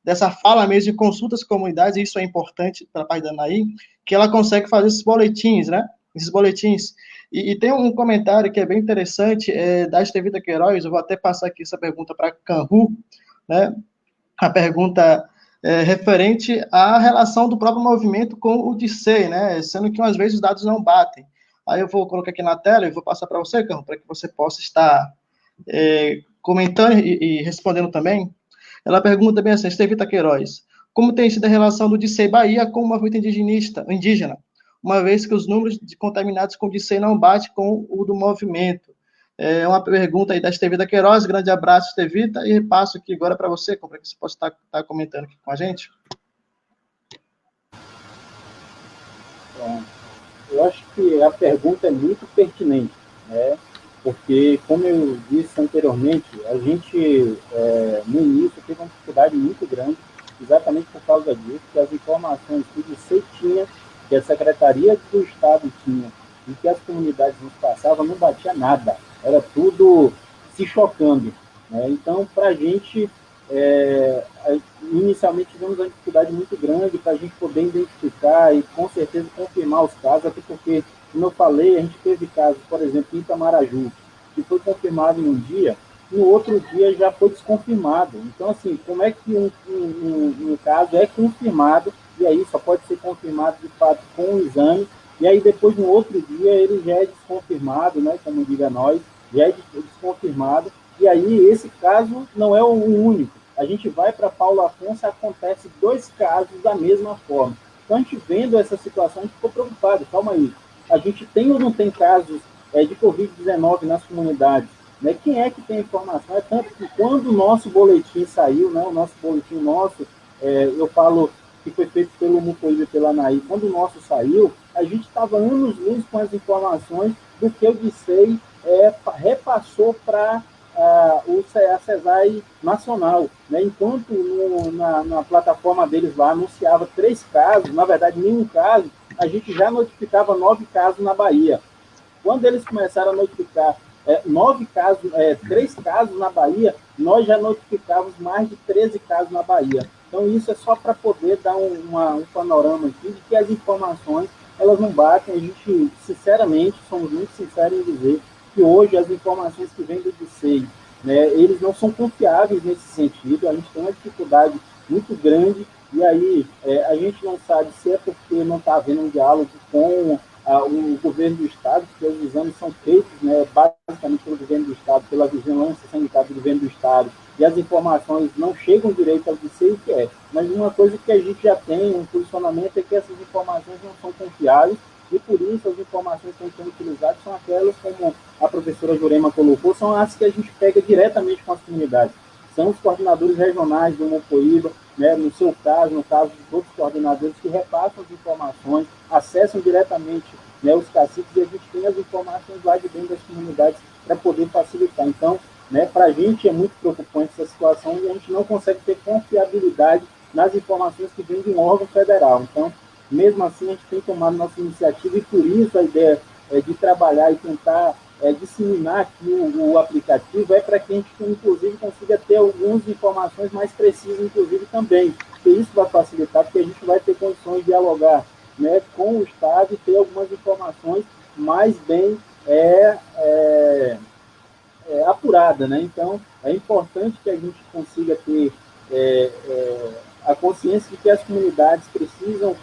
dessa fala mesmo, de consultas com comunidades, e isso é importante para a parte da Anaí, que ela consegue fazer esses boletins, né? Esses boletins. E tem um comentário que é bem interessante, da Estevita Queiroz, eu vou até passar aqui essa pergunta para a Canhu, né? A pergunta referente à relação do próprio movimento com o DICEI, né? Sendo que, às vezes, os dados não batem. Aí eu vou colocar aqui na tela e vou passar para você, Canhu, para que você possa estar comentando e respondendo também. Ela pergunta bem assim, Estevita Queiroz, como tem sido a relação do DICEI Bahia com o movimento indígena, uma vez que os números de contaminados com o DICEI não batem com o do movimento? É uma pergunta aí da Estevita Queiroz, grande abraço, Estevita, e repasso aqui agora para você, para que você possa estar comentando aqui com a gente. Bom, eu acho que a pergunta é muito pertinente, né? Porque, como eu disse anteriormente, a gente, no início, teve uma dificuldade muito grande, exatamente por causa disso, que as informações que o DICEI tinha, que a Secretaria do Estado tinha, e que as comunidades nos passavam, não batia nada. Era tudo se chocando, né? Então, para a gente, inicialmente tivemos uma dificuldade muito grande para a gente poder identificar e, com certeza, confirmar os casos, até porque, como eu falei, a gente teve casos, por exemplo, em Itamaraju, que foi confirmado em um dia, no outro dia já foi desconfirmado. Então, assim, como é que um caso é confirmado, e aí só pode ser confirmado, de fato, com o exame, e aí depois, no outro dia, ele já é desconfirmado, né, como diga nós, já é desconfirmado, e aí esse caso não é o único. A gente vai para Paulo Afonso, acontece 2 casos da mesma forma. Então, a gente vendo essa situação, a gente ficou preocupado, calma aí. A gente tem ou não tem casos de Covid-19 nas comunidades? Né? Quem é que tem informação? É tanto que quando o nosso boletim saiu, né, o nosso boletim eu falo que foi feito pelo Mupoíba e pela Anaí, quando o nosso saiu, a gente estava anos-luz com as informações do que o DICEI repassou para a CESAI Nacional. Né? Enquanto na plataforma deles lá anunciava 3 casos, na verdade nenhum caso, a gente já notificava 9 casos na Bahia. Quando eles começaram a notificar 3 casos na Bahia, nós já notificávamos mais de 13 casos na Bahia. Então, isso é só para poder dar um panorama aqui de que as informações, elas não batem. A gente, sinceramente, somos muito sinceros em dizer que hoje as informações que vêm do DICEI, né, eles não são confiáveis nesse sentido. A gente tem uma dificuldade muito grande, e aí a gente não sabe se é porque não está havendo um diálogo com o governo do Estado, porque os exames são feitos, né, basicamente pelo governo do Estado, pela vigilância sanitária do governo do Estado, e as informações não chegam direito ao que sei o que é. Mas uma coisa que a gente já tem, um posicionamento, é que essas informações não são confiáveis, e por isso as informações que estão utilizadas são aquelas, como a professora Jurema colocou, são as que a gente pega diretamente com as comunidades. São os coordenadores regionais do Mocoíba, né, no seu caso, no caso de todos os coordenadores que repassam as informações, acessam diretamente, né, os caciques, e a gente tem as informações lá de dentro das comunidades para poder facilitar. Então, né, para a gente é muito preocupante essa situação e a gente não consegue ter confiabilidade nas informações que vêm de um órgão federal. Então, mesmo assim, a gente tem tomado nossa iniciativa e por isso a ideia de trabalhar e tentar disseminar aqui o aplicativo para que a gente, inclusive, consiga ter algumas informações mais precisas, inclusive, também. Porque isso vai facilitar, porque a gente vai ter condições de dialogar, né, com o Estado e ter algumas informações mais bem apurada, né? Então, é importante que a gente consiga ter a consciência de que as comunidades precisam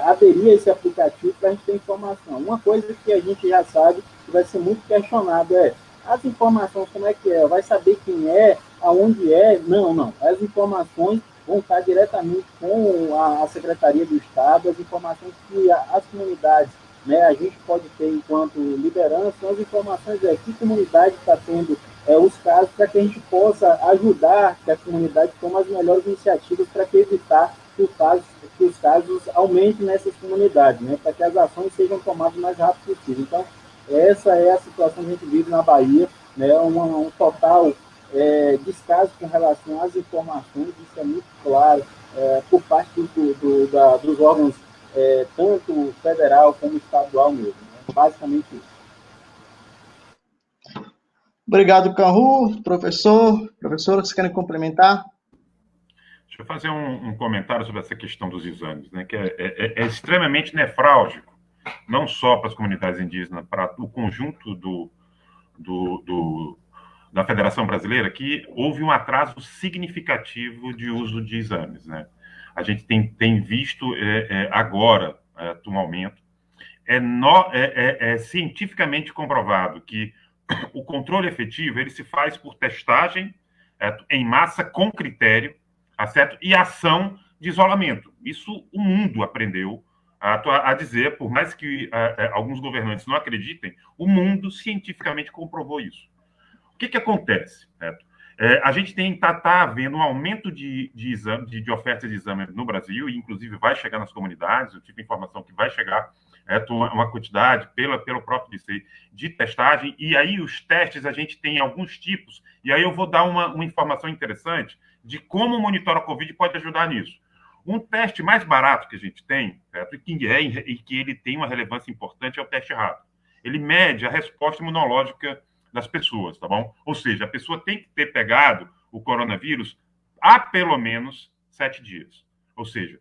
aderir a esse aplicativo para a gente ter informação. Uma coisa que a gente já sabe que vai ser muito questionado é as informações, como é que é? Vai saber quem é, aonde é? Não. As informações vão estar diretamente com a Secretaria do Estado, as informações que as comunidades, né, a gente pode ter enquanto liderança, as informações que comunidade está tendo os casos, para que a gente possa ajudar que a comunidade tome as melhores iniciativas para evitar que os casos aumentem nessas comunidades, né, para que as ações sejam tomadas o mais rápido possível. Então, essa é a situação que a gente vive na Bahia, né, um total descaso com relação às informações, isso é muito claro, por parte dos órgãos tanto federal como estadual mesmo. Né? Basicamente isso. Obrigado, Canru. Professora, vocês querem complementar? Deixa eu fazer um comentário sobre essa questão dos exames, né, que é extremamente nefrálgico, não só para as comunidades indígenas, para o conjunto da Federação Brasileira, que houve um atraso significativo de uso de exames. Né? A gente tem visto agora, atualmente, cientificamente comprovado que o controle efetivo ele se faz por testagem em massa com critério, certo? E ação de isolamento. Isso o mundo aprendeu a dizer, por mais que alguns governantes não acreditem, o mundo cientificamente comprovou isso. O que acontece? Certo? A gente está havendo um aumento de ofertas de exame no Brasil, e inclusive vai chegar nas comunidades, eu tive informação que vai chegar uma quantidade pelo próprio DCI de testagem, e aí os testes a gente tem alguns tipos, e aí eu vou dar uma informação interessante de como o Monitora Covid pode ajudar nisso. Um teste mais barato que a gente tem, certo? E que ele tem uma relevância importante, é o teste rápido. Ele mede a resposta imunológica das pessoas, tá bom? Ou seja, a pessoa tem que ter pegado o coronavírus há pelo menos 7 dias. Ou seja,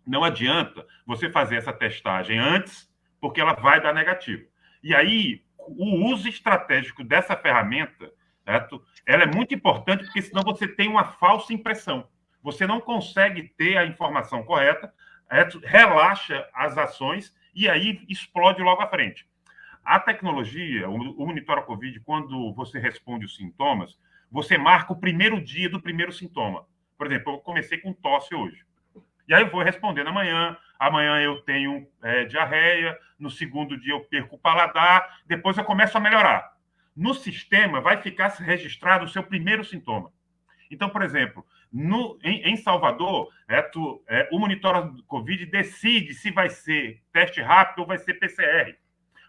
não adianta você fazer essa testagem antes, porque ela vai dar negativo. E aí, o uso estratégico dessa ferramenta, certo? Ela é muito importante, porque senão você tem uma falsa impressão. Você não consegue ter a informação correta, certo? Relaxa as ações e aí explode logo à frente. A tecnologia, o Monitora Covid, quando você responde os sintomas, você marca o primeiro dia do primeiro sintoma. Por exemplo, eu comecei com tosse hoje. E aí eu vou respondendo amanhã eu tenho diarreia, no segundo dia eu perco o paladar, depois eu começo a melhorar. No sistema vai ficar registrado o seu primeiro sintoma. Então, por exemplo, em Salvador, o Monitora Covid decide se vai ser teste rápido ou vai ser PCR.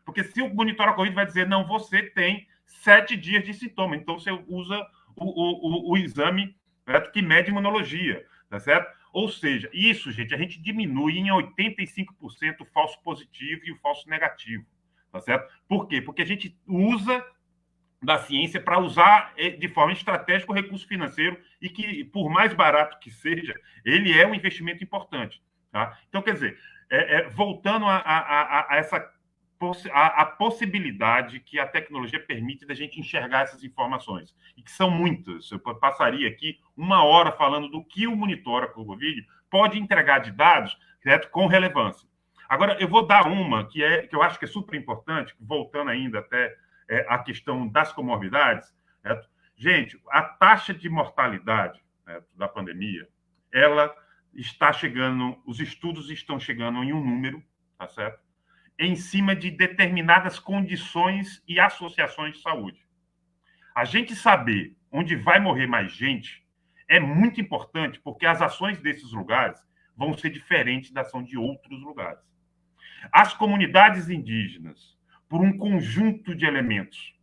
Porque se o Monitora Covid vai dizer, não, você tem 7 dias de sintoma, então você usa o exame, certo? Que mede imunologia, tá certo? Ou seja, isso, gente, a gente diminui em 85% o falso positivo e o falso negativo, tá certo? Por quê? Porque a gente usa da ciência para usar de forma estratégica o recurso financeiro e que, por mais barato que seja, ele é um investimento importante, tá? Então, quer dizer, voltando a essa a possibilidade que a tecnologia permite da gente enxergar essas informações, e que são muitas. Eu passaria aqui 1 hora falando do que o Monitora Covid pode entregar de dados, certo, com relevância. Agora, eu vou dar uma que eu acho que é super importante, voltando ainda até a questão das comorbidades. Certo? Gente, a taxa de mortalidade, certo, da pandemia, ela está chegando, os estudos estão chegando em um número, tá certo? Em cima de determinadas condições e associações de saúde. A gente saber onde vai morrer mais gente é muito importante, porque as ações desses lugares vão ser diferentes da ação de outros lugares. As comunidades indígenas, por um conjunto de elementos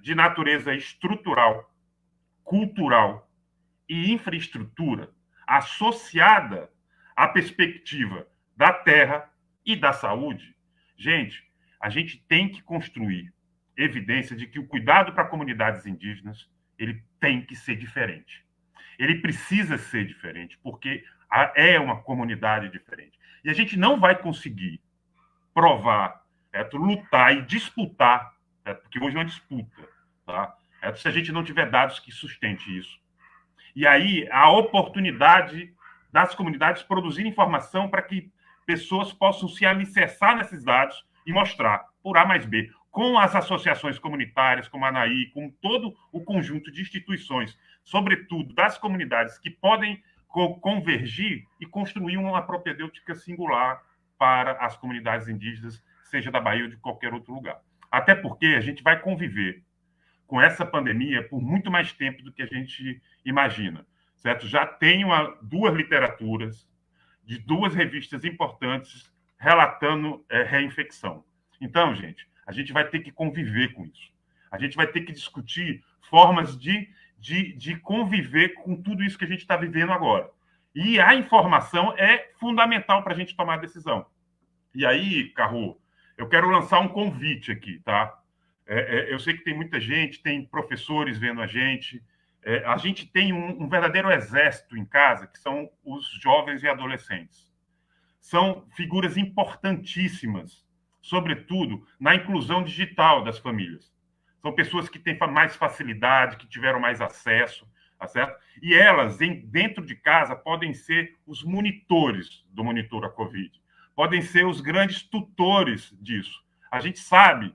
de natureza estrutural, cultural e infraestrutura, associada à perspectiva da terra e da saúde, gente, a gente tem que construir evidência de que o cuidado para comunidades indígenas ele tem que ser diferente. Ele precisa ser diferente, porque é uma comunidade diferente. E a gente não vai conseguir provar, lutar e disputar, porque hoje é uma disputa, tá? Se a gente não tiver dados que sustente isso. E aí, a oportunidade das comunidades produzir informação para que pessoas possam se alicerçar nesses dados e mostrar, por A mais B, com as associações comunitárias, como a ANAI, com todo o conjunto de instituições, sobretudo das comunidades, que podem convergir e construir uma propedêutica singular para as comunidades indígenas, seja da Bahia ou de qualquer outro lugar. Até porque a gente vai conviver com essa pandemia por muito mais tempo do que a gente imagina, certo? Já tenho 2 literaturas de 2 revistas importantes relatando reinfecção. Então, gente, a gente vai ter que conviver com isso. A gente vai ter que discutir formas de conviver com tudo isso que a gente está vivendo agora. E a informação é fundamental para a gente tomar decisão. E aí, Carro, eu quero lançar um convite aqui, tá? Eu sei que tem muita gente, tem professores vendo a gente. A gente tem um verdadeiro exército em casa, que são os jovens e adolescentes. São figuras importantíssimas, sobretudo na inclusão digital das famílias. São pessoas que têm mais facilidade, que tiveram mais acesso, tá certo? E elas, dentro de casa, podem ser os monitores do Monitora Covid. Podem ser os grandes tutores disso. A gente sabe,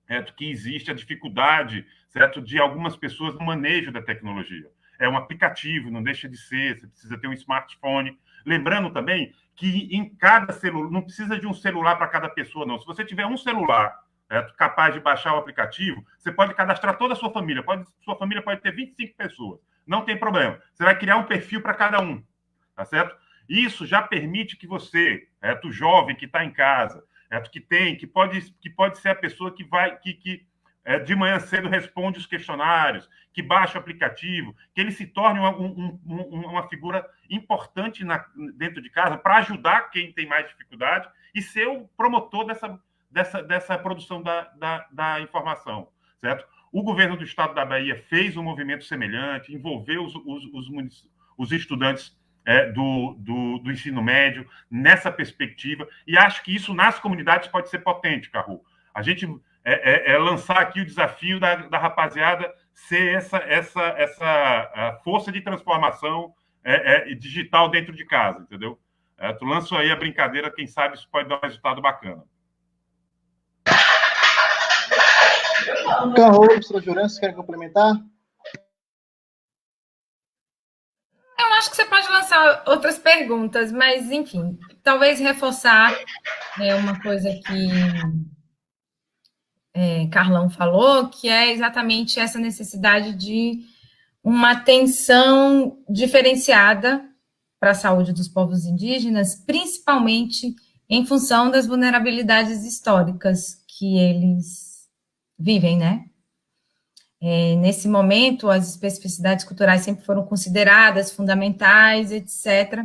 certo, que existe a dificuldade, certo, de algumas pessoas no manejo da tecnologia. É um aplicativo, não deixa de ser, você precisa ter um smartphone. Lembrando também que em cada celular, não precisa de um celular para cada pessoa, não. Se você tiver um celular, certo, capaz de baixar o aplicativo, você pode cadastrar toda a sua família. Sua família pode ter 25 pessoas, não tem problema. Você vai criar um perfil para cada um, tá certo? Isso já permite que você, certo, o jovem que está em casa, certo, que pode ser a pessoa que vai, de manhã cedo responde os questionários, que baixa o aplicativo, que ele se torne uma figura importante dentro de casa para ajudar quem tem mais dificuldade e ser o promotor dessa produção da informação, certo? O governo do estado da Bahia fez um movimento semelhante, envolveu os estudantes do ensino médio nessa perspectiva, e acho que isso nas comunidades pode ser potente, Carru. A gente lançar aqui o desafio da rapaziada ser essa força de transformação digital dentro de casa, entendeu? Tu lança aí a brincadeira, quem sabe isso pode dar um resultado bacana. Carro, professor Jurema, você quer complementar? Eu acho que você pode lançar outras perguntas, mas, enfim, talvez reforçar uma coisa que Carlão falou, que é exatamente essa necessidade de uma atenção diferenciada para a saúde dos povos indígenas, principalmente em função das vulnerabilidades históricas que eles vivem, né? Nesse momento, as especificidades culturais sempre foram consideradas fundamentais, etc.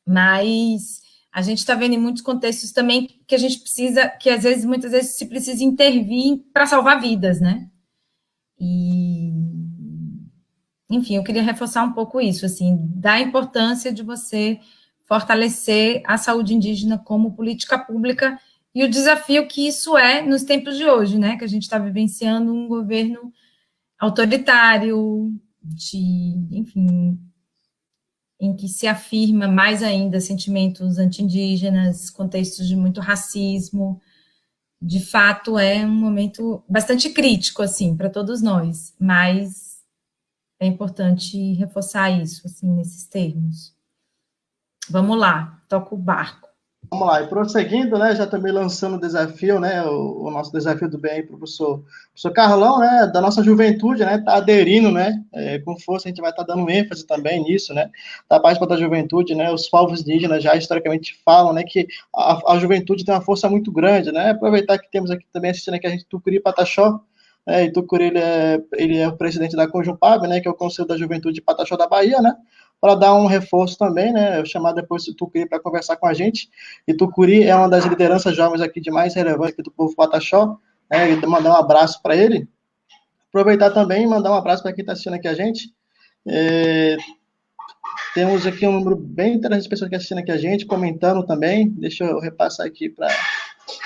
Mas a gente está vendo em muitos contextos também que a gente precisa, que às vezes, muitas vezes, se precisa intervir para salvar vidas, né? E, enfim, eu queria reforçar um pouco isso, assim, da importância de você fortalecer a saúde indígena como política pública e o desafio que isso é nos tempos de hoje, né? Que a gente está vivenciando um governo autoritário, enfim, em que se afirma mais ainda sentimentos anti-indígenas, contextos de muito racismo. De fato, é um momento bastante crítico, assim, para todos nós, mas é importante reforçar isso, assim, nesses termos. Vamos lá, toca o barco. Vamos lá, e prosseguindo, né, já também lançando o desafio, né, o nosso desafio do bem aí, professor Carlão, né, da nossa juventude, né, tá aderindo, né, com força, a gente vai estar dando ênfase também nisso, né, da parte da juventude, né, os povos indígenas já historicamente falam, né, que a juventude tem uma força muito grande, né, aproveitar que temos aqui também assistindo aqui a gente Tucuri Pataxó, e Tucuri, ele é o presidente da Conjumpab, né, que é o Conselho da Juventude de Pataxó da Bahia, né, para dar um reforço também, né, eu chamar depois o Tucuri para conversar com a gente. E Tucuri é uma das lideranças jovens aqui de mais relevância aqui do povo Pataxó, né, e mandar um abraço para ele. Aproveitar também e mandar um abraço para quem está assistindo aqui a gente. Temos aqui um número bem interessante de pessoas que assistindo aqui a gente, comentando também. Deixa eu repassar aqui para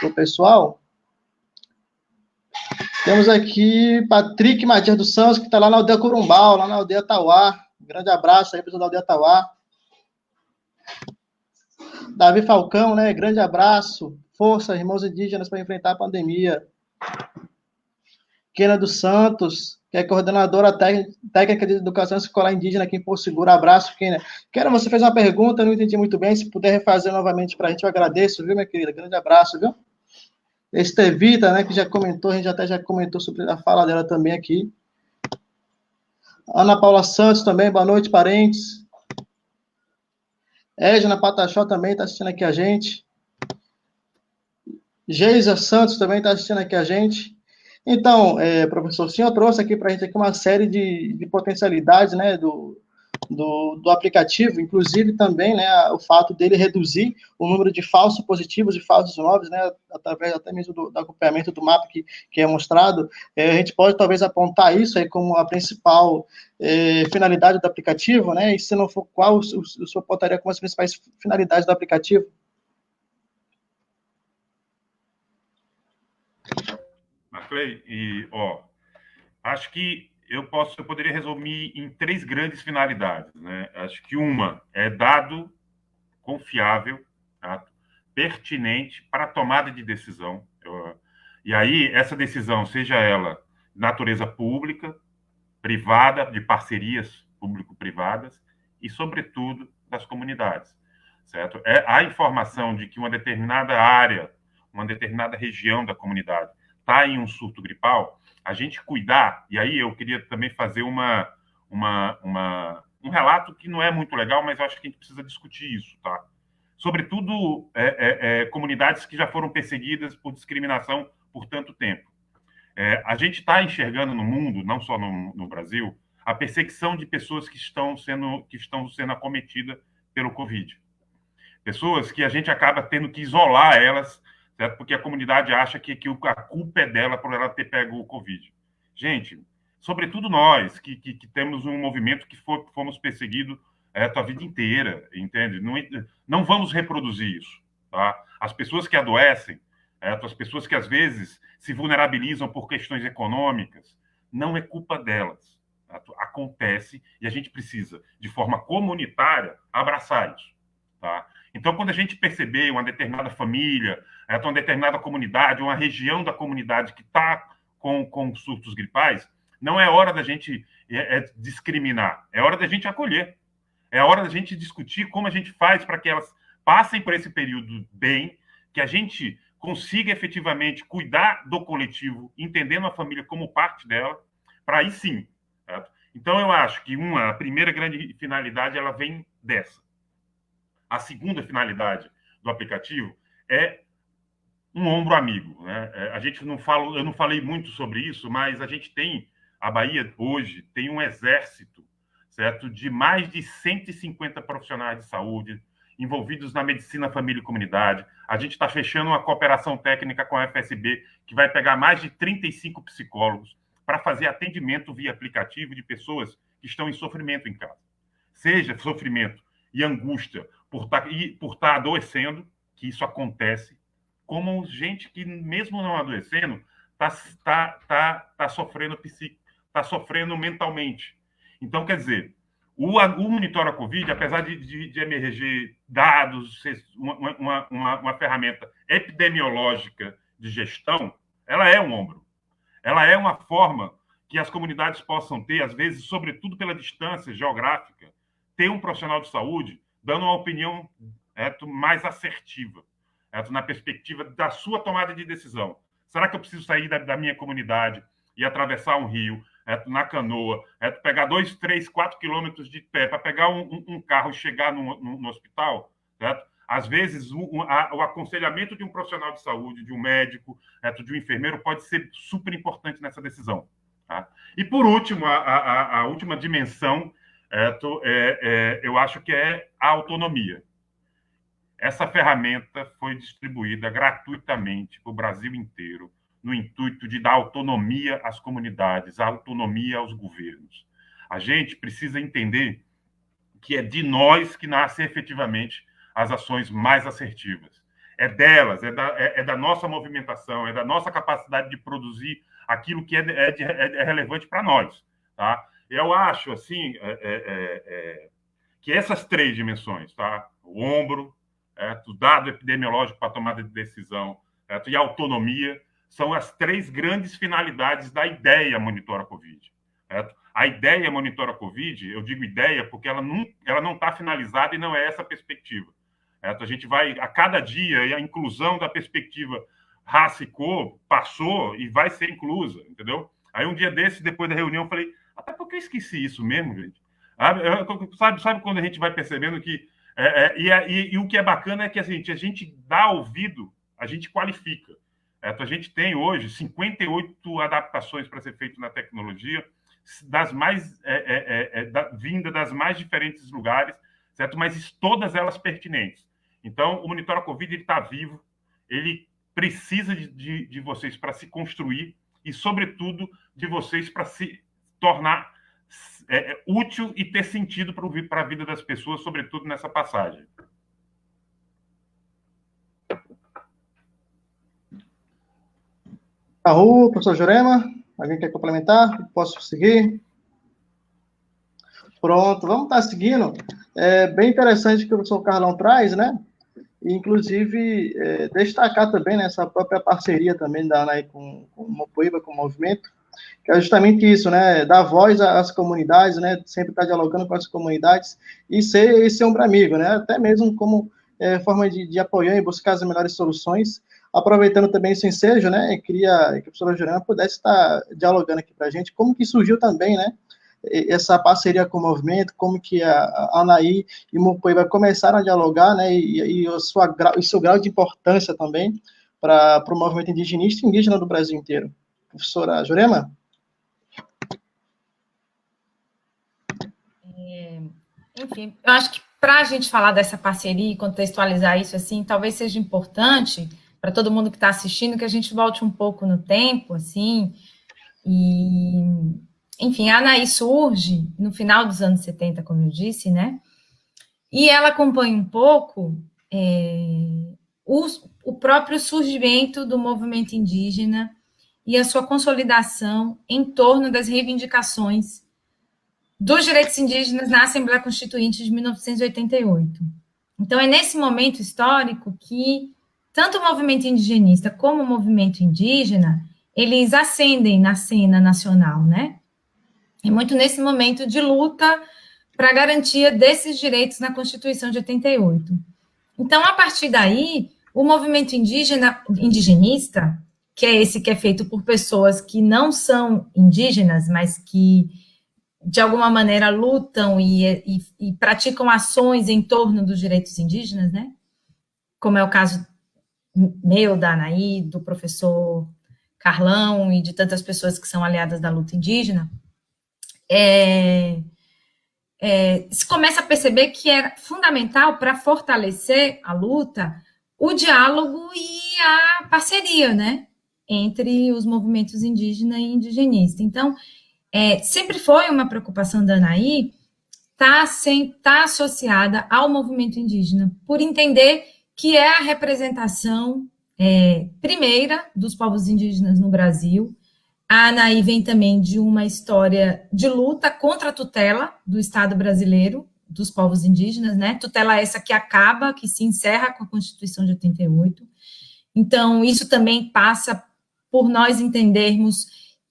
o pessoal. Temos aqui Patrick Matias dos Santos, que está lá na aldeia Corumbau, lá na aldeia Tauá. Um grande abraço aí, pessoal da aldeia Tauá. Davi Falcão, né? Grande abraço. Força, irmãos indígenas, para enfrentar a pandemia. Kena dos Santos, que é coordenadora técnica de educação escolar indígena aqui em Porto Seguro. Abraço, Kena. Kena, você fez uma pergunta, eu não entendi muito bem. Se puder refazer novamente para a gente, eu agradeço, viu, minha querida? Grande abraço, viu? Estevita, né, que já comentou, a gente até já comentou sobre a fala dela também aqui. Ana Paula Santos também, boa noite, parentes. Edna Pataxó também está assistindo aqui a gente. Geisa Santos também está assistindo aqui a gente. Então, professor, o senhor trouxe aqui para a gente aqui uma série de potencialidades, né, do aplicativo, inclusive também, né, o fato dele reduzir o número de falsos positivos e falsos novos, né, através até mesmo do acompanhamento do mapa que é mostrado. A gente pode talvez apontar isso aí como a principal finalidade do aplicativo, né, e se não for, qual o senhor apontaria como as principais finalidades do aplicativo? Marclay, acho que eu poderia resumir em 3 grandes finalidades, né? Acho que uma é dado confiável, tá? Pertinente para a tomada de decisão. E aí, essa decisão, seja ela de natureza pública, privada, de parcerias público-privadas e, sobretudo, das comunidades, certo? A informação de que uma determinada área, uma determinada região da comunidade está em um surto gripal, a gente cuidar, e aí eu queria também fazer um relato que não é muito legal, mas eu acho que a gente precisa discutir isso, tá? Sobretudo, comunidades que já foram perseguidas por discriminação por tanto tempo. A gente está enxergando no mundo, não só no Brasil, a perseguição de pessoas que estão sendo acometidas pelo Covid. Pessoas que a gente acaba tendo que isolar elas, certo? Porque a comunidade acha que a culpa é dela por ela ter pego o Covid. Gente, sobretudo nós, que temos um movimento que fomos perseguidos a vida inteira, entende? Não vamos reproduzir isso, tá? As pessoas que adoecem, as pessoas que às vezes se vulnerabilizam por questões econômicas, não é culpa delas. Acontece e a gente precisa, de forma comunitária, abraçar isso, tá? Então, quando a gente perceber uma determinada família, uma determinada comunidade, uma região da comunidade que está com surtos gripais, não é hora da gente discriminar, é hora da gente acolher. É hora da gente discutir como a gente faz para que elas passem por esse período bem, que a gente consiga efetivamente cuidar do coletivo, entendendo a família como parte dela, para aí sim. Certo? Então, eu acho que a primeira grande finalidade ela vem dessa. A segunda finalidade do aplicativo é um ombro amigo, né? Eu não falei muito sobre isso, mas a Bahia hoje tem um exército, certo, de mais de 150 profissionais de saúde envolvidos na medicina, família e comunidade. A gente está fechando uma cooperação técnica com a FSB, que vai pegar mais de 35 psicólogos para fazer atendimento via aplicativo de pessoas que estão em sofrimento em casa. Seja sofrimento e angústia por estar adoecendo, que isso acontece, como gente que, mesmo não adoecendo, está sofrendo mentalmente. Então, quer dizer, o Monitora Covid, apesar de emergir dados, uma ferramenta epidemiológica de gestão, ela é um ombro. Ela é uma forma que as comunidades possam ter, às vezes, sobretudo pela distância geográfica, ter um profissional de saúde dando uma opinião mais assertiva, na perspectiva da sua tomada de decisão. Será que eu preciso sair da minha comunidade e atravessar um rio, na canoa, pegar 2, 3, 4 quilômetros de pé para pegar um carro e chegar no hospital? Certo? Às vezes, o aconselhamento de um profissional de saúde, de um médico, de um enfermeiro, pode ser super importante nessa decisão. Tá? E, por último, a última dimensão, eu acho que é a autonomia. Essa ferramenta foi distribuída gratuitamente para o Brasil inteiro, no intuito de dar autonomia às comunidades, autonomia aos governos. A gente precisa entender que é de nós que nascem efetivamente as ações mais assertivas. É delas, é da nossa movimentação, é da nossa capacidade de produzir aquilo que é relevante para nós. Tá? Eu acho assim, que essas 3 dimensões, tá? O ombro, o dado epidemiológico para a tomada de decisão, e a autonomia, são as 3 grandes finalidades da ideia Monitora Covid. A ideia Monitora Covid, eu digo ideia porque ela não está finalizada e não é essa a perspectiva. A gente vai, a cada dia, e a inclusão da perspectiva raça e cor passou e vai ser inclusa, entendeu? Aí um dia desse, depois da reunião, eu falei, até porque eu esqueci isso mesmo, gente. Sabe quando a gente vai percebendo que... E o que é bacana é que a gente dá ouvido, a gente qualifica. A gente tem hoje 58 adaptações para ser feito na tecnologia, vinda das mais diferentes lugares, certo? Mas todas elas pertinentes. Então, o Monitora Covid está vivo, ele precisa de vocês para se construir e, sobretudo, de vocês para se tornar útil e ter sentido para a vida das pessoas, sobretudo nessa passagem. Raul, professor Jurema, alguém quer complementar? Posso seguir? Pronto, vamos estar seguindo. É bem interessante o que o professor Carlão traz, né? E, inclusive, destacar também essa própria parceria também da ANAI com o Mopoíba, com o movimento, que é justamente isso, né? Dar voz às comunidades, né? Sempre estar dialogando com as comunidades e ser esse ombro amigo, né? Até mesmo como forma de apoiar e buscar as melhores soluções, aproveitando também esse ensejo, né? Queria que a professora Jurema pudesse estar dialogando aqui para a gente, como que surgiu também, né? Essa parceria com o movimento, como que a ANAI e o Mopoíba começaram a dialogar, né, e o seu grau de importância também para o movimento indigenista e indígena do Brasil inteiro. Professora Jurema? Enfim, eu acho que para a gente falar dessa parceria e contextualizar isso assim, talvez seja importante para todo mundo que está assistindo que a gente volte um pouco no tempo, assim, e... Enfim, a ANAI surge no final dos anos 70, como eu disse, né? E ela acompanha um pouco o próprio surgimento do movimento indígena e a sua consolidação em torno das reivindicações dos direitos indígenas na Assembleia Constituinte de 1988. Então, é nesse momento histórico que tanto o movimento indigenista como o movimento indígena, eles ascendem na cena nacional, né? É muito nesse momento de luta para a garantia desses direitos na Constituição de 88. Então, a partir daí, o movimento indigenista, que é esse que é feito por pessoas que não são indígenas, mas que, de alguma maneira, lutam e praticam ações em torno dos direitos indígenas, né? Como é o caso meu, da ANAI, do professor Carlão e de tantas pessoas que são aliadas da luta indígena, se começa a perceber que é fundamental para fortalecer a luta o diálogo e a parceria, né, entre os movimentos indígena e indigenista. Então, sempre foi uma preocupação da ANAI tá associada ao movimento indígena, por entender que é a representação primeira dos povos indígenas no Brasil. A ANAI vem também de uma história de luta contra a tutela do Estado brasileiro, dos povos indígenas, né? Tutela essa que acaba, que se encerra com a Constituição de 88. Então, isso também passa por nós entendermos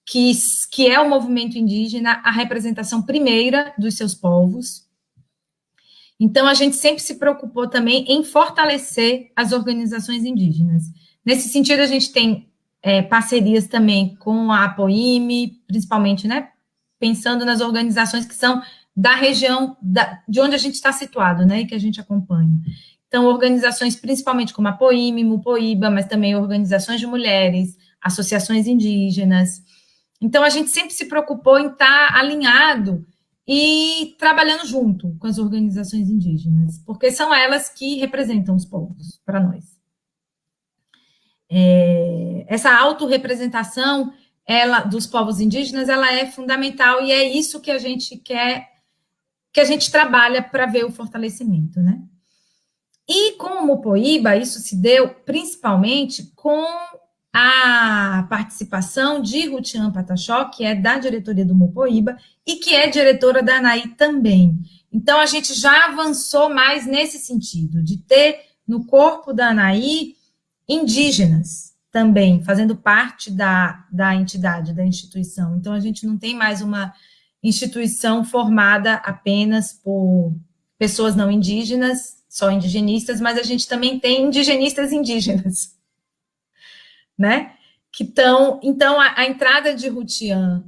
que é o movimento indígena a representação primeira dos seus povos. Então, a gente sempre se preocupou também em fortalecer as organizações indígenas. Nesse sentido, a gente tem parcerias também com a APOIME, principalmente, né, pensando nas organizações que são da região de onde a gente está situado, né, e que a gente acompanha. Então, organizações principalmente como a APOIME, Mupoíba, mas também organizações de mulheres, associações indígenas. Então, a gente sempre se preocupou em estar alinhado e trabalhando junto com as organizações indígenas, porque são elas que representam os povos para nós. Essa autorrepresentação dos povos indígenas, ela é fundamental e é isso que a gente quer, que a gente trabalha para ver o fortalecimento, né? E com o Mupoíba, isso se deu principalmente com a participação de Rutian Pataxó, que é da diretoria do Mupoíba e que é diretora da ANAI também. Então, a gente já avançou mais nesse sentido, de ter no corpo da ANAI indígenas também, fazendo parte da entidade, da instituição. Então, a gente não tem mais uma instituição formada apenas por pessoas não indígenas, só indigenistas, mas a gente também tem indigenistas indígenas, né? Então, a entrada de Rutian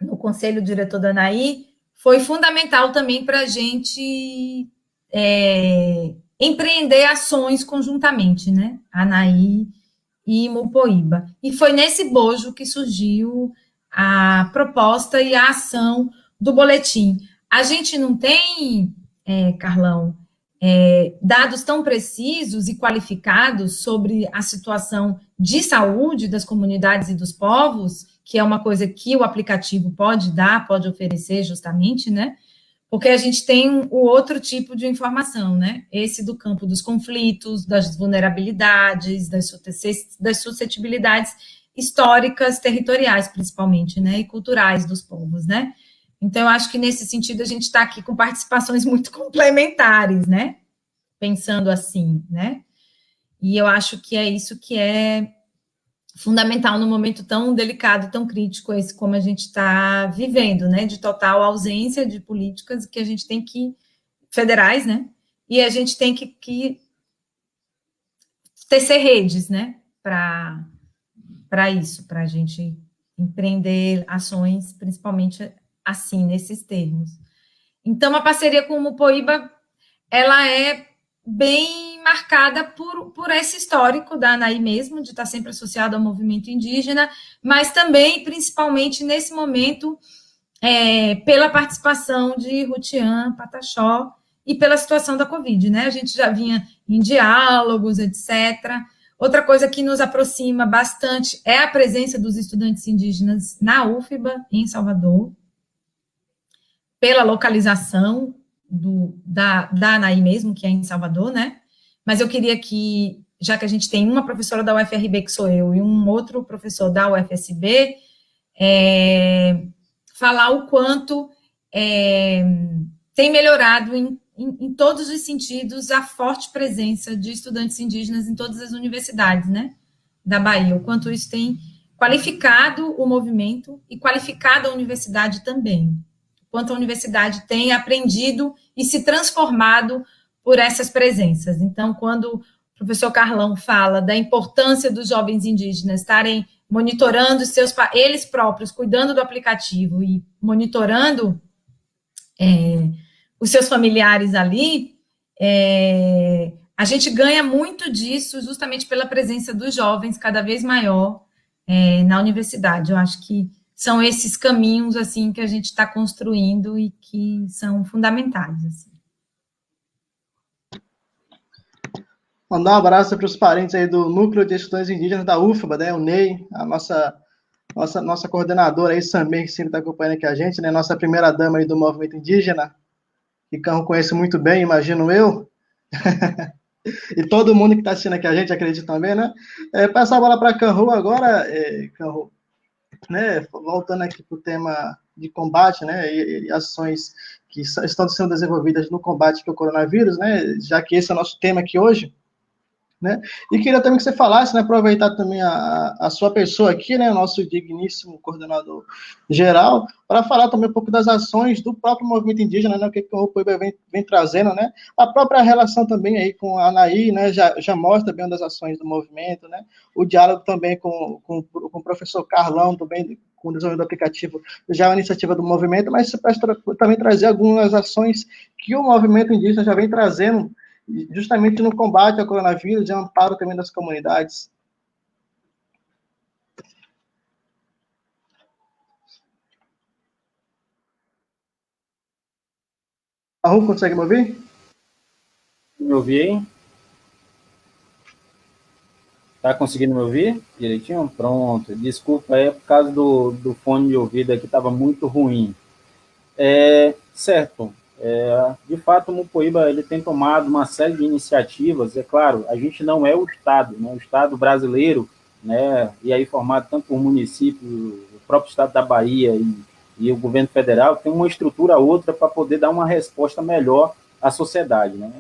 no Conselho Diretor da ANAI foi fundamental também para a gente empreender ações conjuntamente, né? ANAI e Mupoíba. E foi nesse bojo que surgiu a proposta e a ação do boletim. A gente não tem, Carlão, dados tão precisos e qualificados sobre a situação de saúde das comunidades e dos povos, que é uma coisa que o aplicativo pode dar, pode oferecer justamente, né? Porque a gente tem o outro tipo de informação, né? Esse do campo dos conflitos, das vulnerabilidades, das suscetibilidades históricas, territoriais, principalmente, né? E culturais dos povos, né? Então, eu acho que, nesse sentido, a gente está aqui com participações muito complementares, né? Pensando assim, né? E eu acho que é isso que é fundamental no momento tão delicado, tão crítico, esse como a gente está vivendo, né? De total ausência de políticas que a gente tem que... federais, né? E a gente tem que tecer redes, né? Para isso, para a gente empreender ações, principalmente assim, nesses termos. Então, a parceria com o Mupoíba, ela é bem marcada por esse histórico da ANAI mesmo, de estar sempre associado ao movimento indígena, mas também, principalmente, nesse momento, pela participação de Rutian Pataxó e pela situação da Covid, né? A gente já vinha em diálogos, etc. Outra coisa que nos aproxima bastante é a presença dos estudantes indígenas na UFBA, em Salvador, pela localização da ANAI mesmo, que é em Salvador, né? Mas eu queria que, já que a gente tem uma professora da UFRB, que sou eu, e um outro professor da UFSB, falar o quanto tem melhorado em todos os sentidos a forte presença de estudantes indígenas em todas as universidades, né, da Bahia, o quanto isso tem qualificado o movimento e qualificado a universidade também, o quanto a universidade tem aprendido e se transformado por essas presenças. Então, quando o professor Carlão fala da importância dos jovens indígenas estarem monitorando eles próprios, cuidando do aplicativo e monitorando os seus familiares ali, a gente ganha muito disso justamente pela presença dos jovens cada vez maior na universidade. Eu acho que são esses caminhos assim que a gente está construindo e que são fundamentais. Assim. Mandar um abraço para os parentes aí do Núcleo de Estudantes Indígenas da UFBA, né? O Ney, a nossa coordenadora aí, Samir, que sempre está acompanhando aqui a gente, né? Nossa primeira dama aí do movimento indígena, que Carro conhece muito bem, imagino eu. E todo mundo que está assistindo aqui, a gente acredita também, né? Passar a bola para Canru agora, Canru, né? Voltando aqui para o tema de combate, né? E ações que estão sendo desenvolvidas no combate ao coronavírus, né? Já que esse é o nosso tema aqui hoje. Né? E queria também que você falasse, né, aproveitar também a sua pessoa aqui, né, nosso digníssimo coordenador geral, para falar também um pouco das ações do próprio movimento indígena, né, o que o Rupoiba vem trazendo, né, a própria relação também aí com a Anaí, né, já mostra bem uma das ações do movimento, né, o diálogo também com o professor Carlão, também com o desenvolvimento do aplicativo, já é uma iniciativa do movimento, mas você pode também trazer algumas ações que o movimento indígena já vem trazendo justamente no combate ao coronavírus e amparo também das comunidades. Arru, consegue me ouvir? Me ouvir? Tá conseguindo me ouvir direitinho? Pronto. Desculpa, é por causa do fone de ouvido aqui, estava muito ruim. Certo. De fato, o Mupoíba ele tem tomado uma série de iniciativas. É claro, a gente não é o Estado, né? O Estado brasileiro, né? E aí formado tanto por municípios, o próprio Estado da Bahia e o governo federal, tem uma estrutura outra para poder dar uma resposta melhor à sociedade, né?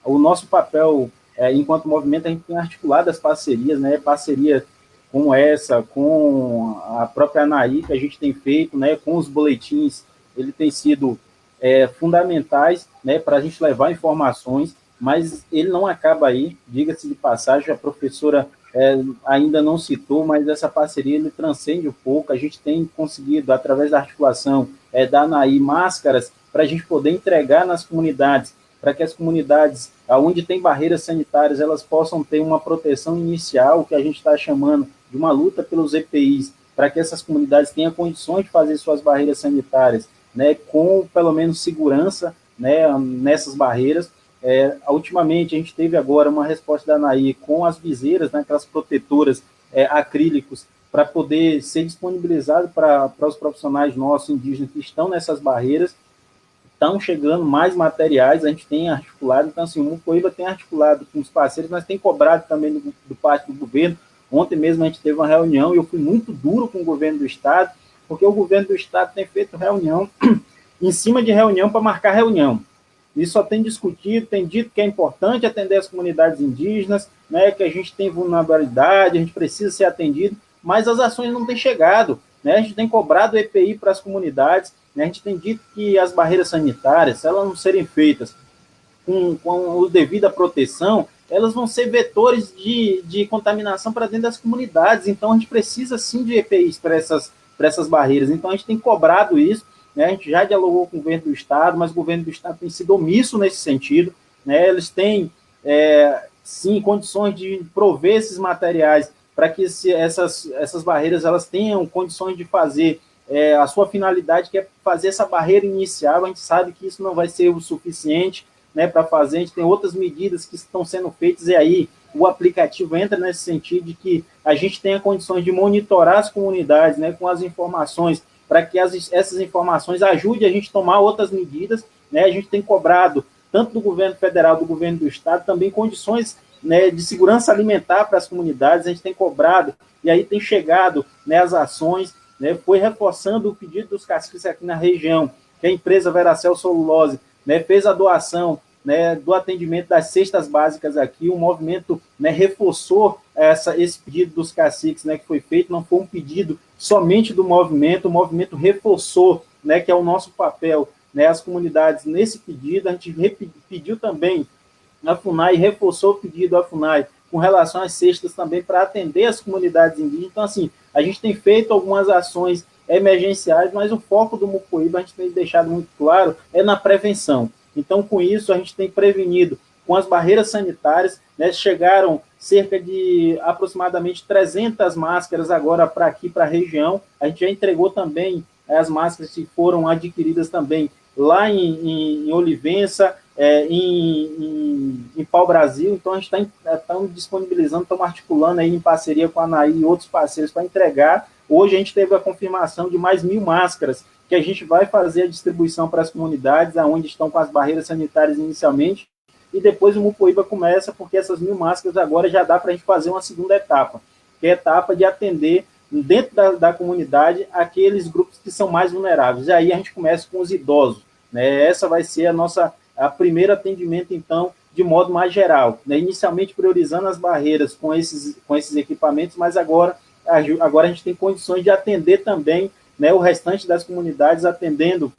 O nosso papel, enquanto movimento, a gente tem articulado as parcerias, né? Parceria como essa, com a própria ANAI, que a gente tem feito, né? Com os boletins, ele tem sido fundamentais, né, para a gente levar informações, mas ele não acaba aí, diga-se de passagem, a professora ainda não citou, mas essa parceria ele transcende um pouco, a gente tem conseguido, através da articulação da ANAI, máscaras para a gente poder entregar nas comunidades, para que as comunidades, onde tem barreiras sanitárias, elas possam ter uma proteção inicial, que a gente está chamando de uma luta pelos EPIs, para que essas comunidades tenham condições de fazer suas barreiras sanitárias, né, com pelo menos segurança, né, nessas barreiras. Ultimamente, a gente teve agora uma resposta da ANAI com as viseiras, né, aquelas protetoras acrílicos, para poder ser disponibilizado para os profissionais nossos indígenas que estão nessas barreiras. Estão chegando mais materiais, a gente tem articulado, então assim, o Mupoíba tem articulado com os parceiros, mas tem cobrado também do parte do governo. Ontem mesmo a gente teve uma reunião e eu fui muito duro com o governo do Estado, porque o governo do Estado tem feito reunião em cima de reunião para marcar reunião. E só tem discutido, tem dito que é importante atender as comunidades indígenas, né, que a gente tem vulnerabilidade, a gente precisa ser atendido, mas as ações não têm chegado, né, a gente tem cobrado o EPI para as comunidades, né, a gente tem dito que as barreiras sanitárias, se elas não serem feitas com a devida proteção, elas vão ser vetores de contaminação para dentro das comunidades, então a gente precisa sim de EPIs para essas barreiras, então a gente tem cobrado isso, né, a gente já dialogou com o governo do Estado, mas o governo do Estado tem sido omisso nesse sentido, né, eles têm, sim, condições de prover esses materiais para que essas barreiras elas tenham condições de fazer a sua finalidade, que é fazer essa barreira inicial. A gente sabe que isso não vai ser o suficiente, né, para fazer, a gente tem outras medidas que estão sendo feitas, e aí o aplicativo entra nesse sentido de que a gente tenha condições de monitorar as comunidades, né, com as informações, para que essas informações ajudem a gente a tomar outras medidas, né, a gente tem cobrado, tanto do governo federal, do governo do Estado, também condições, né, de segurança alimentar para as comunidades, a gente tem cobrado, e aí tem chegado, né, as ações, né, foi reforçando o pedido dos caciques aqui na região, que a empresa Veracel Celulose, né, fez a doação, né, do atendimento das cestas básicas aqui, o movimento, né, reforçou esse pedido dos caciques, né, que foi feito, não foi um pedido somente do movimento, o movimento reforçou, né, que é o nosso papel, né, as comunidades nesse pedido, a gente pediu também a FUNAI, reforçou o pedido à FUNAI com relação às cestas também para atender as comunidades indígenas. Então, assim, a gente tem feito algumas ações emergenciais, mas o foco do Mupoíba, a gente tem deixado muito claro, é na prevenção. Então, com isso, a gente tem prevenido com as barreiras sanitárias, né, chegaram cerca de aproximadamente 300 máscaras agora para aqui, para a região. A gente já entregou também as máscaras que foram adquiridas também lá em Olivença, em Pau-Brasil. Então, a gente está disponibilizando, estamos articulando aí em parceria com a ANAI e outros parceiros para entregar. Hoje a gente teve a confirmação de mais 1.000 máscaras, que a gente vai fazer a distribuição para as comunidades, onde estão com as barreiras sanitárias inicialmente, e depois o Mupoíba começa, porque essas 1.000 máscaras agora já dá para a gente fazer uma segunda etapa, que é a etapa de atender dentro da comunidade aqueles grupos que são mais vulneráveis. E aí a gente começa com os idosos, né? Essa vai ser a primeiro atendimento, então, de modo mais geral, né? Inicialmente priorizando as barreiras com esses equipamentos, mas agora a gente tem condições de atender também, né, o restante das comunidades, atendendo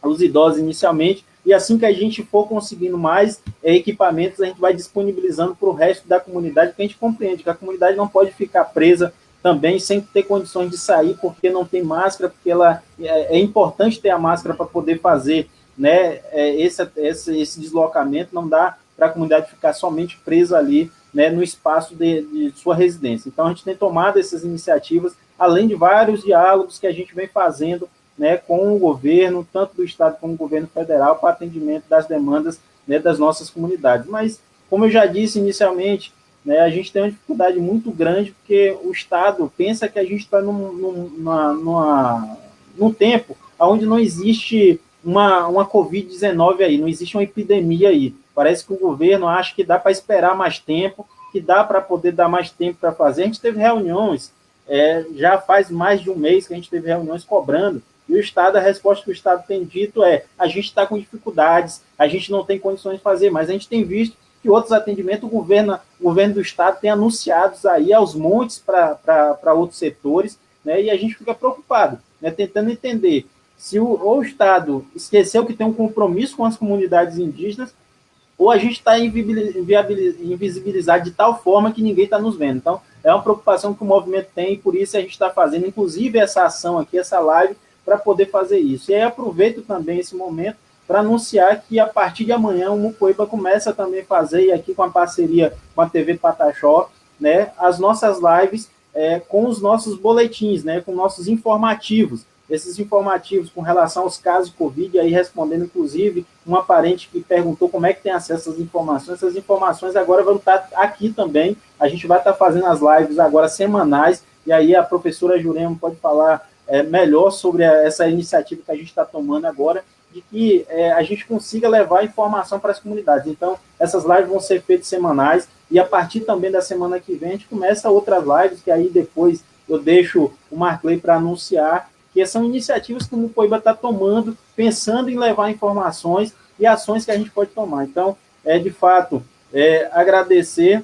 os idosos inicialmente, e assim que a gente for conseguindo mais equipamentos, a gente vai disponibilizando para o resto da comunidade, porque a gente compreende que a comunidade não pode ficar presa também sem ter condições de sair, porque não tem máscara, porque é importante ter a máscara para poder fazer, né, esse deslocamento, não dá para a comunidade ficar somente presa ali, né, no espaço de sua residência. Então, a gente tem tomado essas iniciativas, além de vários diálogos que a gente vem fazendo, né, com o governo, tanto do Estado como do governo federal, para atendimento das demandas, né, das nossas comunidades. Mas, como eu já disse inicialmente, né, a gente tem uma dificuldade muito grande, porque o Estado pensa que a gente está num tempo onde não existe uma Covid-19 aí, não existe uma epidemia aí. Parece que o governo acha que dá para esperar mais tempo, que dá para poder dar mais tempo para fazer. A gente teve reuniões, já faz mais de um mês que a gente teve reuniões cobrando, e o Estado, a resposta que o Estado tem dito a gente está com dificuldades, a gente não tem condições de fazer, mas a gente tem visto que outros atendimentos, o governo do Estado tem anunciados aí aos montes para outros setores, né, e a gente fica preocupado, né, tentando entender se o Estado esqueceu que tem um compromisso com as comunidades indígenas, ou a gente está invisibilizado de tal forma que ninguém está nos vendo. Então, é uma preocupação que o movimento tem, e por isso a gente está fazendo, inclusive, essa ação aqui, essa live, para poder fazer isso. E aí aproveito também esse momento para anunciar que, a partir de amanhã, o Mupoíba começa também a fazer, e aqui com a parceria com a TV Pataxó, né, as nossas lives com os nossos boletins, né, com nossos informativos. Esses informativos com relação aos casos de Covid, aí respondendo, inclusive, uma parente que perguntou como é que tem acesso às informações. Essas informações agora vão estar aqui também. A gente vai estar fazendo as lives agora semanais, e aí a professora Jurema pode falar melhor sobre essa iniciativa que a gente está tomando agora, de que a gente consiga levar informação para as comunidades. Então, essas lives vão ser feitas semanais, e a partir também da semana que vem, a gente começa outras lives, que aí depois eu deixo o Marclay para anunciar, que são iniciativas que o Mupoíba está tomando, pensando em levar informações e ações que a gente pode tomar. Então, de fato, agradecer,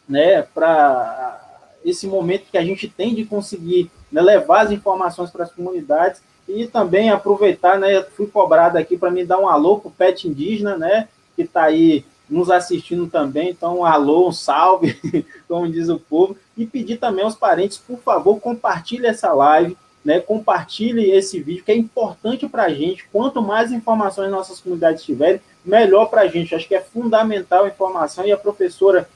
né, para esse momento que a gente tem de conseguir, né, levar as informações para as comunidades, e também aproveitar, né, fui cobrado aqui para me dar um alô para o Pet Indígena, né, que está aí nos assistindo também. Então, um alô, um salve, como diz o povo, e pedir também aos parentes, por favor, compartilhe essa live, né, compartilhe esse vídeo, que é importante para a gente. Quanto mais informações nossas comunidades tiverem, melhor para a gente. Acho que é fundamental a informação, e a professora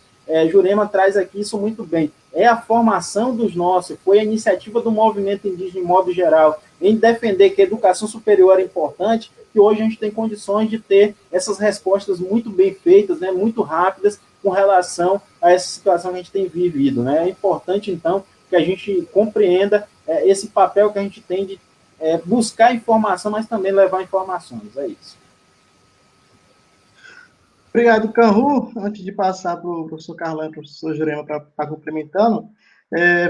Jurema traz aqui isso muito bem. É a formação dos nossos, foi a iniciativa do movimento indígena, em modo geral, em defender que a educação superior é importante, que hoje a gente tem condições de ter essas respostas muito bem feitas, né, muito rápidas, com relação a essa situação que a gente tem vivido, né? É importante, então, que a gente compreenda esse papel que a gente tem de buscar informação, mas também levar informações. É isso. Obrigado, Canru. Antes de passar para o professor Carlão e para o professor Jurema para estar complementando,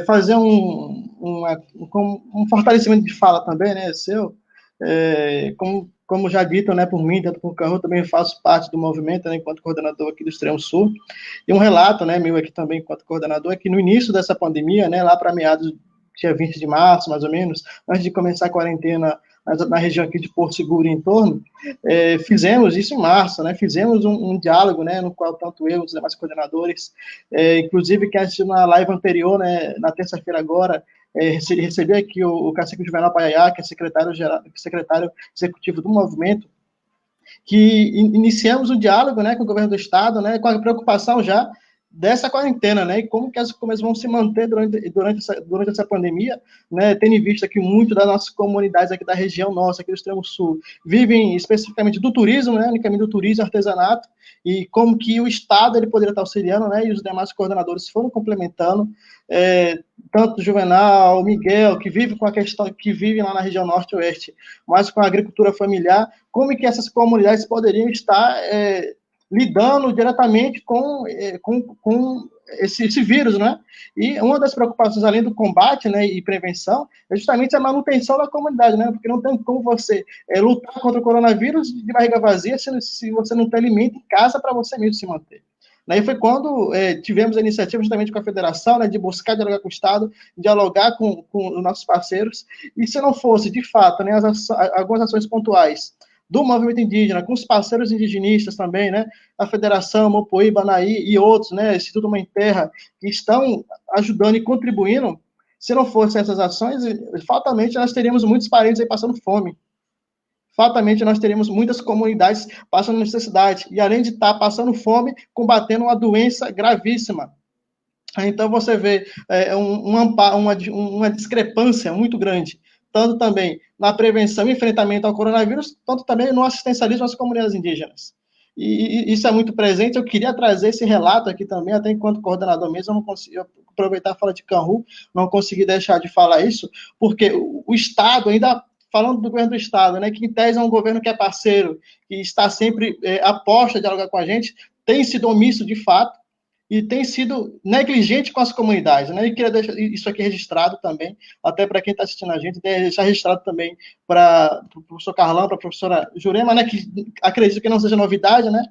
fazer um fortalecimento de fala também, né, seu. Como já dito, né, por mim, tanto por Canru, também faço parte do movimento, né, enquanto coordenador aqui do Extremo Sul. E um relato, né, meu aqui também, enquanto coordenador, é que no início dessa pandemia, né, lá para meados dia 20 de março, mais ou menos, antes de começar a quarentena na região aqui de Porto Seguro e em torno, fizemos isso em março, né, fizemos um diálogo, né, no qual tanto eu e os demais coordenadores, inclusive quem assistiu na live anterior, né, na terça-feira agora, recebi aqui o cacique Juvenal Paiaiá, que é secretário executivo do movimento, que iniciamos um diálogo, né, com o governo do estado, né, com a preocupação já dessa quarentena, né, e como que as coisas vão se manter durante essa pandemia, né, tendo em vista que muito das nossas comunidades aqui da região nossa, aqui do Extremo Sul, vivem especificamente do turismo, né, no caminho do turismo e artesanato, e como que o Estado ele poderia estar auxiliando, né, e os demais coordenadores foram complementando, tanto o Juvenal, o Miguel, que vive com a questão, que vivem lá na região norte e oeste, mas com a agricultura familiar, como que essas comunidades poderiam estar lidando diretamente com esse vírus, né? E uma das preocupações, além do combate, né, e prevenção, é justamente a manutenção da comunidade, né? Porque não tem como você lutar contra o coronavírus de barriga vazia se você não tem alimento em casa para você mesmo se manter. Daí foi quando tivemos a iniciativa justamente com a federação, né, de buscar dialogar com o Estado, dialogar com os nossos parceiros, e se não fosse, de fato, né, algumas ações pontuais do movimento indígena, com os parceiros indigenistas também, né, a Federação, Mopoí, Banaí e outros, né, Instituto Mãe Terra, que estão ajudando e contribuindo, se não fossem essas ações, fatalmente nós teríamos muitos parentes aí passando fome. Fatalmente nós teríamos muitas comunidades passando necessidade, e além de estar passando fome, combatendo uma doença gravíssima. Então você vê uma discrepância muito grande, tanto também na prevenção e enfrentamento ao coronavírus, tanto também no assistencialismo às comunidades indígenas. E isso é muito presente. Eu queria trazer esse relato aqui também, até enquanto coordenador mesmo, eu não consegui aproveitar a fala de Canhu, não consegui deixar de falar isso, porque o Estado, ainda falando do governo do Estado, né, que em tese é um governo que é parceiro, que está sempre aposta a dialogar com a gente, tem sido omisso de fato, e tem sido negligente com as comunidades, né? E queria deixar isso aqui registrado também, até para quem está assistindo a gente, deixar registrado também para o professor Carlão, para a professora Jurema, né? Que acredito que não seja novidade, né?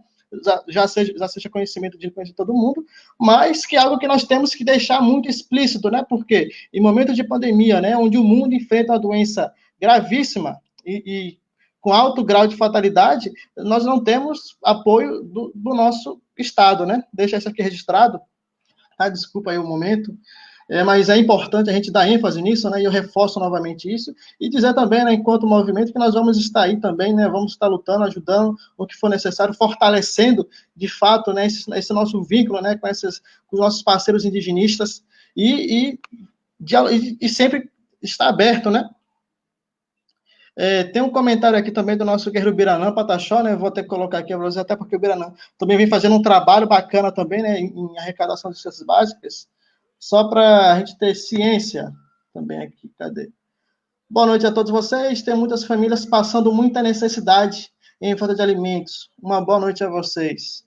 Já seja conhecimento de todo mundo, mas que é algo que nós temos que deixar muito explícito, né? Porque em momentos de pandemia, né? Onde o mundo enfrenta uma doença gravíssima e com alto grau de fatalidade, nós não temos apoio do nosso Estado, né? Deixa isso aqui registrado, tá? Desculpa aí o momento, mas é importante a gente dar ênfase nisso, né? E eu reforço novamente isso, e dizer também, né, enquanto movimento, que nós vamos estar aí também, né? Vamos estar lutando, ajudando o que for necessário, fortalecendo, de fato, né, esse nosso vínculo, né, com os nossos parceiros indigenistas, e sempre está aberto, né? Tem um comentário aqui também do nosso guerreiro Biranã Pataxó, né? Vou até colocar aqui para vocês, até porque o Biranã também vem fazendo um trabalho bacana também, né? Em arrecadação de cestas básicas, só para a gente ter ciência também aqui. Cadê? Boa noite a todos vocês. Tem muitas famílias passando muita necessidade em falta de alimentos. Uma boa noite a vocês.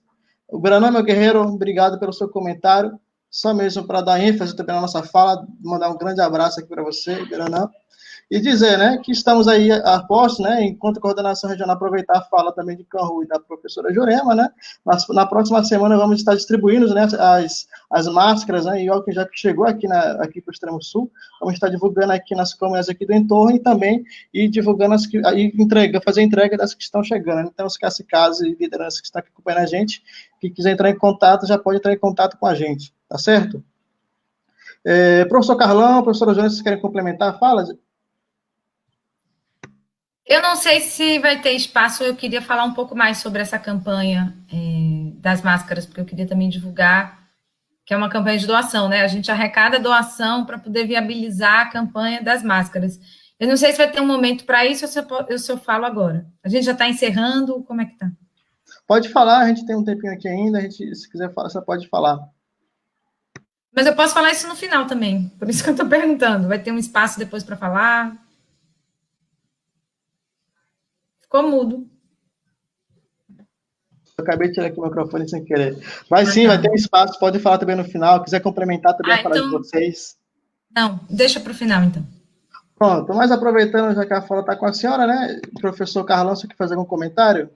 O Biranã, meu guerreiro, obrigado pelo seu comentário. Só mesmo para dar ênfase também na nossa fala, mandar um grande abraço aqui para você, Biranã. E dizer, né, que estamos aí a postos, né, enquanto coordenação regional, aproveitar a fala também de Canhu e da professora Jurema, né, na próxima semana vamos estar distribuindo, né, as máscaras, né, e álcool já que chegou aqui para o extremo sul, vamos estar divulgando aqui nas comunidades aqui do entorno e também divulgando fazer entrega das que estão chegando. Então, os caciques e lideranças que estão aqui acompanhando a gente, que quiser entrar em contato, já pode entrar em contato com a gente, tá certo? Professor Carlão, professora Jurema, vocês querem complementar a fala? Eu não sei se vai ter espaço, eu queria falar um pouco mais sobre essa campanha das máscaras, porque eu queria também divulgar que é uma campanha de doação, né? A gente arrecada doação para poder viabilizar a campanha das máscaras. Eu não sei se vai ter um momento para isso ou se eu falo agora. A gente já está encerrando, como é que está? Pode falar, a gente tem um tempinho aqui ainda, se quiser falar, você pode falar. Mas eu posso falar isso no final também, por isso que eu estou perguntando. Vai ter um espaço depois para falar? Ficou mudo. Eu acabei de tirar aqui o microfone sem querer. Mas sim, vai ter um espaço, pode falar também no final. Quiser complementar também a fala de vocês. Não, deixa para o final, então. Pronto, mas aproveitando, já que a fala está com a senhora, né? Professor Carlão, você quer fazer algum comentário?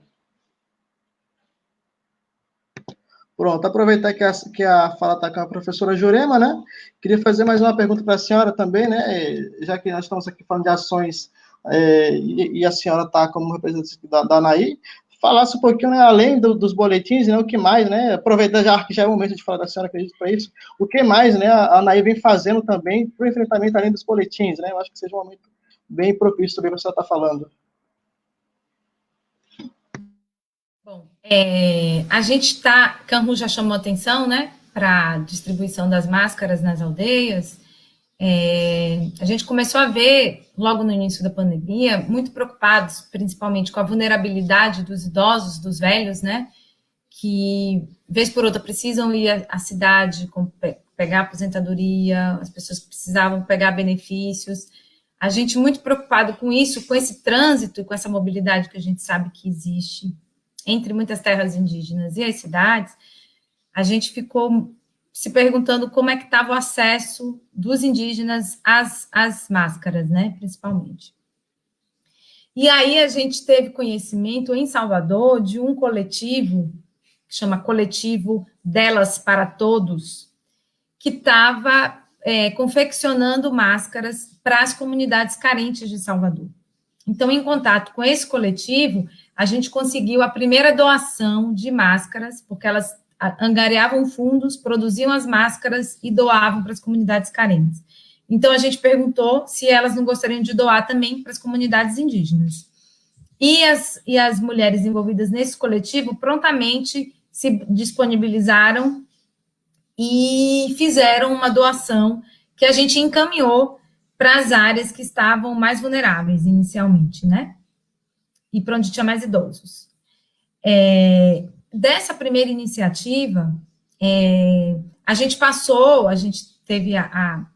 Pronto, aproveitar que a fala está com a professora Jurema, né? Queria fazer mais uma pergunta para a senhora também, né? Já que nós estamos aqui falando de ações e a senhora está como representante da ANAI, falasse um pouquinho, né, além dos boletins, né, o que mais, né, aproveitando já que já é o momento de falar da senhora, acredito para isso, o que mais, né, a ANAI vem fazendo também para o enfrentamento além dos boletins, né, eu acho que seja um momento bem propício também para a senhora estar falando. Bom, a gente Canhu já chamou atenção, né, para a distribuição das máscaras nas aldeias. A gente começou a ver, logo no início da pandemia, muito preocupados, principalmente com a vulnerabilidade dos idosos, dos velhos, né, que, vez por outra, precisam ir à cidade, pegar aposentadoria, as pessoas que precisavam pegar benefícios. A gente muito preocupado com isso, com esse trânsito e com essa mobilidade que a gente sabe que existe entre muitas terras indígenas e as cidades, a gente ficou se perguntando como é que estava o acesso dos indígenas às máscaras, né, principalmente. E aí a gente teve conhecimento em Salvador de um coletivo, que chama Coletivo Delas para Todos, que estava confeccionando máscaras para as comunidades carentes de Salvador. Então, em contato com esse coletivo, a gente conseguiu a primeira doação de máscaras, porque elas angariavam fundos, produziam as máscaras e doavam para as comunidades carentes. Então, a gente perguntou se elas não gostariam de doar também para as comunidades indígenas. E as mulheres envolvidas nesse coletivo prontamente se disponibilizaram e fizeram uma doação que a gente encaminhou para as áreas que estavam mais vulneráveis inicialmente, né? E para onde tinha mais idosos. Dessa primeira iniciativa, a gente teve a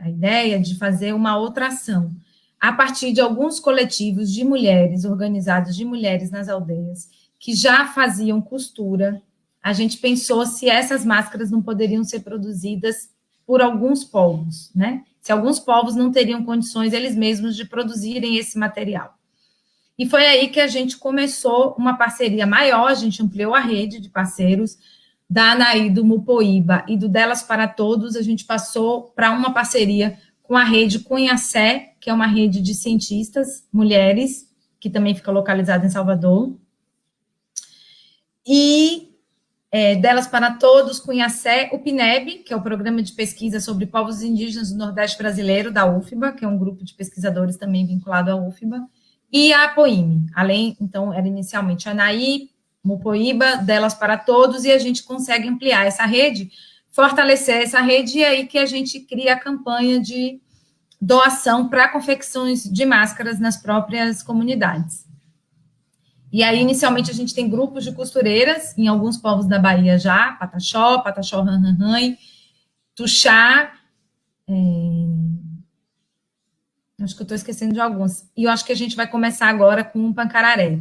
ideia de fazer uma outra ação, a partir de alguns coletivos de mulheres, organizados de mulheres nas aldeias, que já faziam costura. A gente pensou se essas máscaras não poderiam ser produzidas por alguns povos, né? Se alguns povos não teriam condições eles mesmos de produzirem esse material. E foi aí que a gente começou uma parceria maior, a gente ampliou a rede de parceiros da Anaí, do Mupoíba e do Delas para Todos, a gente passou para uma parceria com a rede Cunhacé, que é uma rede de cientistas, mulheres, que também fica localizada em Salvador. E Delas para Todos, Cunhacé, o PNEB, que é o Programa de Pesquisa sobre Povos Indígenas do Nordeste Brasileiro, da UFBA, que é um grupo de pesquisadores também vinculado à UFBA, e a APOIME. Então, era inicialmente a Anaí, Mupoíba, Delas para Todos, e a gente consegue ampliar essa rede, fortalecer essa rede, e aí que a gente cria a campanha de doação para confecções de máscaras nas próprias comunidades. E aí, inicialmente, a gente tem grupos de costureiras em alguns povos da Bahia já, Pataxó, Ranhanhãe, Tuxá, acho que eu estou esquecendo de alguns. E eu acho que a gente vai começar agora com o Pancararé.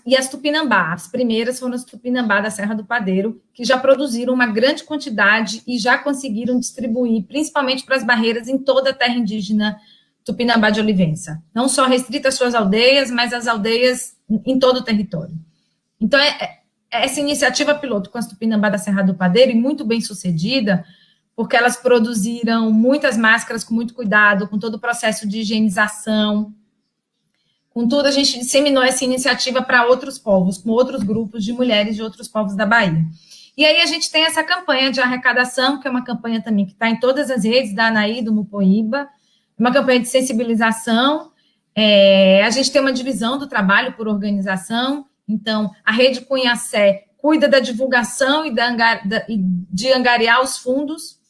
E as Tupinambá, as primeiras foram as Tupinambá da Serra do Padeiro, que já produziram uma grande quantidade e já conseguiram distribuir, principalmente para as barreiras em toda a terra indígena Tupinambá de Olivença. Não só restrita às suas aldeias, mas às aldeias em todo o território. Então, essa iniciativa piloto com as Tupinambá da Serra do Padeiro, e muito bem sucedida, porque elas produziram muitas máscaras com muito cuidado, com todo o processo de higienização. Contudo, a gente disseminou essa iniciativa para outros povos, com outros grupos de mulheres de outros povos da Bahia. E aí a gente tem essa campanha de arrecadação, que é uma campanha também que está em todas as redes da Anaí, do Mupoíba, uma campanha de sensibilização. A gente tem uma divisão do trabalho por organização. Então, a Rede Cunhacé cuida da divulgação e de angariar os fundos.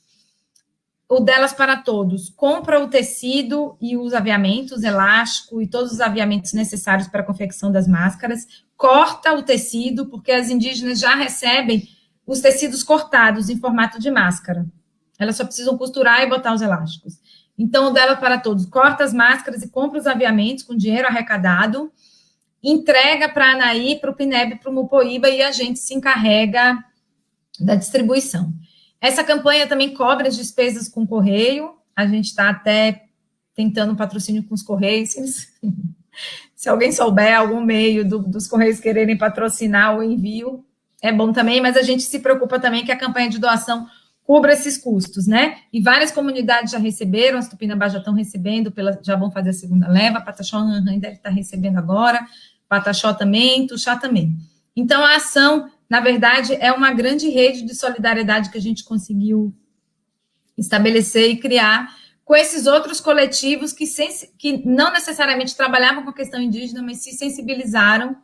O Delas para Todos compra o tecido e os aviamentos, elástico e todos os aviamentos necessários para a confecção das máscaras, corta o tecido, porque as indígenas já recebem os tecidos cortados em formato de máscara. Elas só precisam costurar e botar os elásticos. Então, o Delas para Todos corta as máscaras e compra os aviamentos com dinheiro arrecadado, entrega para a Anaí, para o PNEB, para o Mupoíba, e a gente se encarrega da distribuição. Essa campanha também cobre as despesas com correio, a gente está até tentando um patrocínio com os correios, se alguém souber algum meio dos correios quererem patrocinar o envio, é bom também, mas a gente se preocupa também que a campanha de doação cubra esses custos, né? E várias comunidades já receberam, as Tupinambá já estão recebendo, já vão fazer a segunda leva, Pataxó deve estar recebendo agora, Pataxó também, Tuxá também. Então, a ação, na verdade, é uma grande rede de solidariedade que a gente conseguiu estabelecer e criar com esses outros coletivos que não necessariamente trabalhavam com a questão indígena, mas se sensibilizaram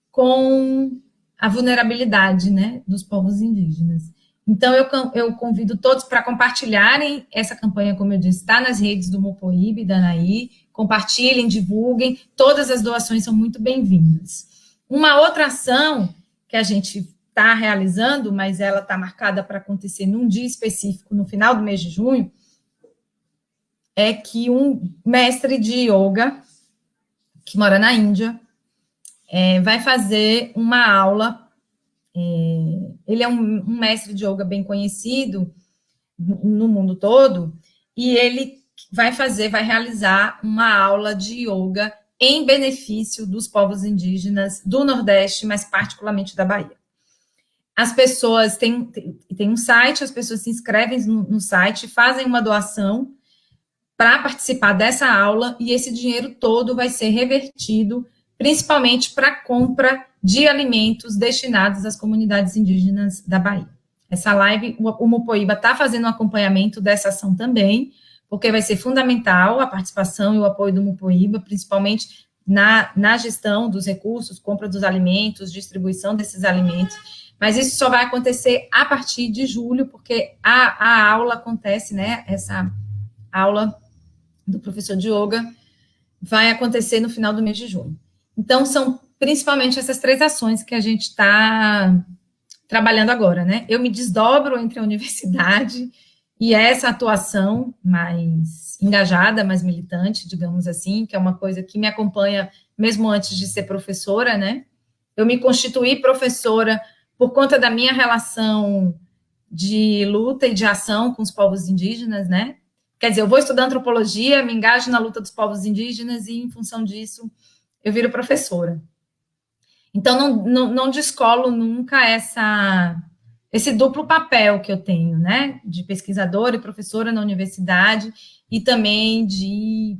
com a vulnerabilidade, né, dos povos indígenas. Então, eu convido todos para compartilharem essa campanha, como eu disse, está nas redes do Mupoíba e da Anaí, compartilhem, divulguem, todas as doações são muito bem-vindas. Uma outra ação que a gente está realizando, mas ela está marcada para acontecer num dia específico, no final do mês de junho, é que um mestre de yoga, que mora na Índia, vai fazer uma aula. Ele é um mestre de yoga bem conhecido no mundo todo, e ele vai realizar uma aula de yoga em benefício dos povos indígenas do Nordeste, mas particularmente da Bahia. As pessoas têm um site, as pessoas se inscrevem no site, fazem uma doação para participar dessa aula, e esse dinheiro todo vai ser revertido principalmente para a compra de alimentos destinados às comunidades indígenas da Bahia. Essa live, o Mupoíba está fazendo um acompanhamento dessa ação também, porque vai ser fundamental a participação e o apoio do Mupoíba, principalmente na gestão dos recursos, compra dos alimentos, distribuição desses alimentos, mas isso só vai acontecer a partir de julho, porque a aula acontece, né, essa aula do professor de yoga vai acontecer no final do mês de junho. Então, são principalmente essas 3 ações que a gente está trabalhando agora, né? Eu me desdobro entre a universidade e essa atuação mais engajada, mais militante, digamos assim, que é uma coisa que me acompanha mesmo antes de ser professora, né? Eu me constituí professora por conta da minha relação de luta e de ação com os povos indígenas, né? Quer dizer, eu vou estudar antropologia, me engajo na luta dos povos indígenas e, em função disso, eu viro professora. Então, não descolo nunca esse duplo papel que eu tenho, né? De pesquisadora e professora na universidade e também de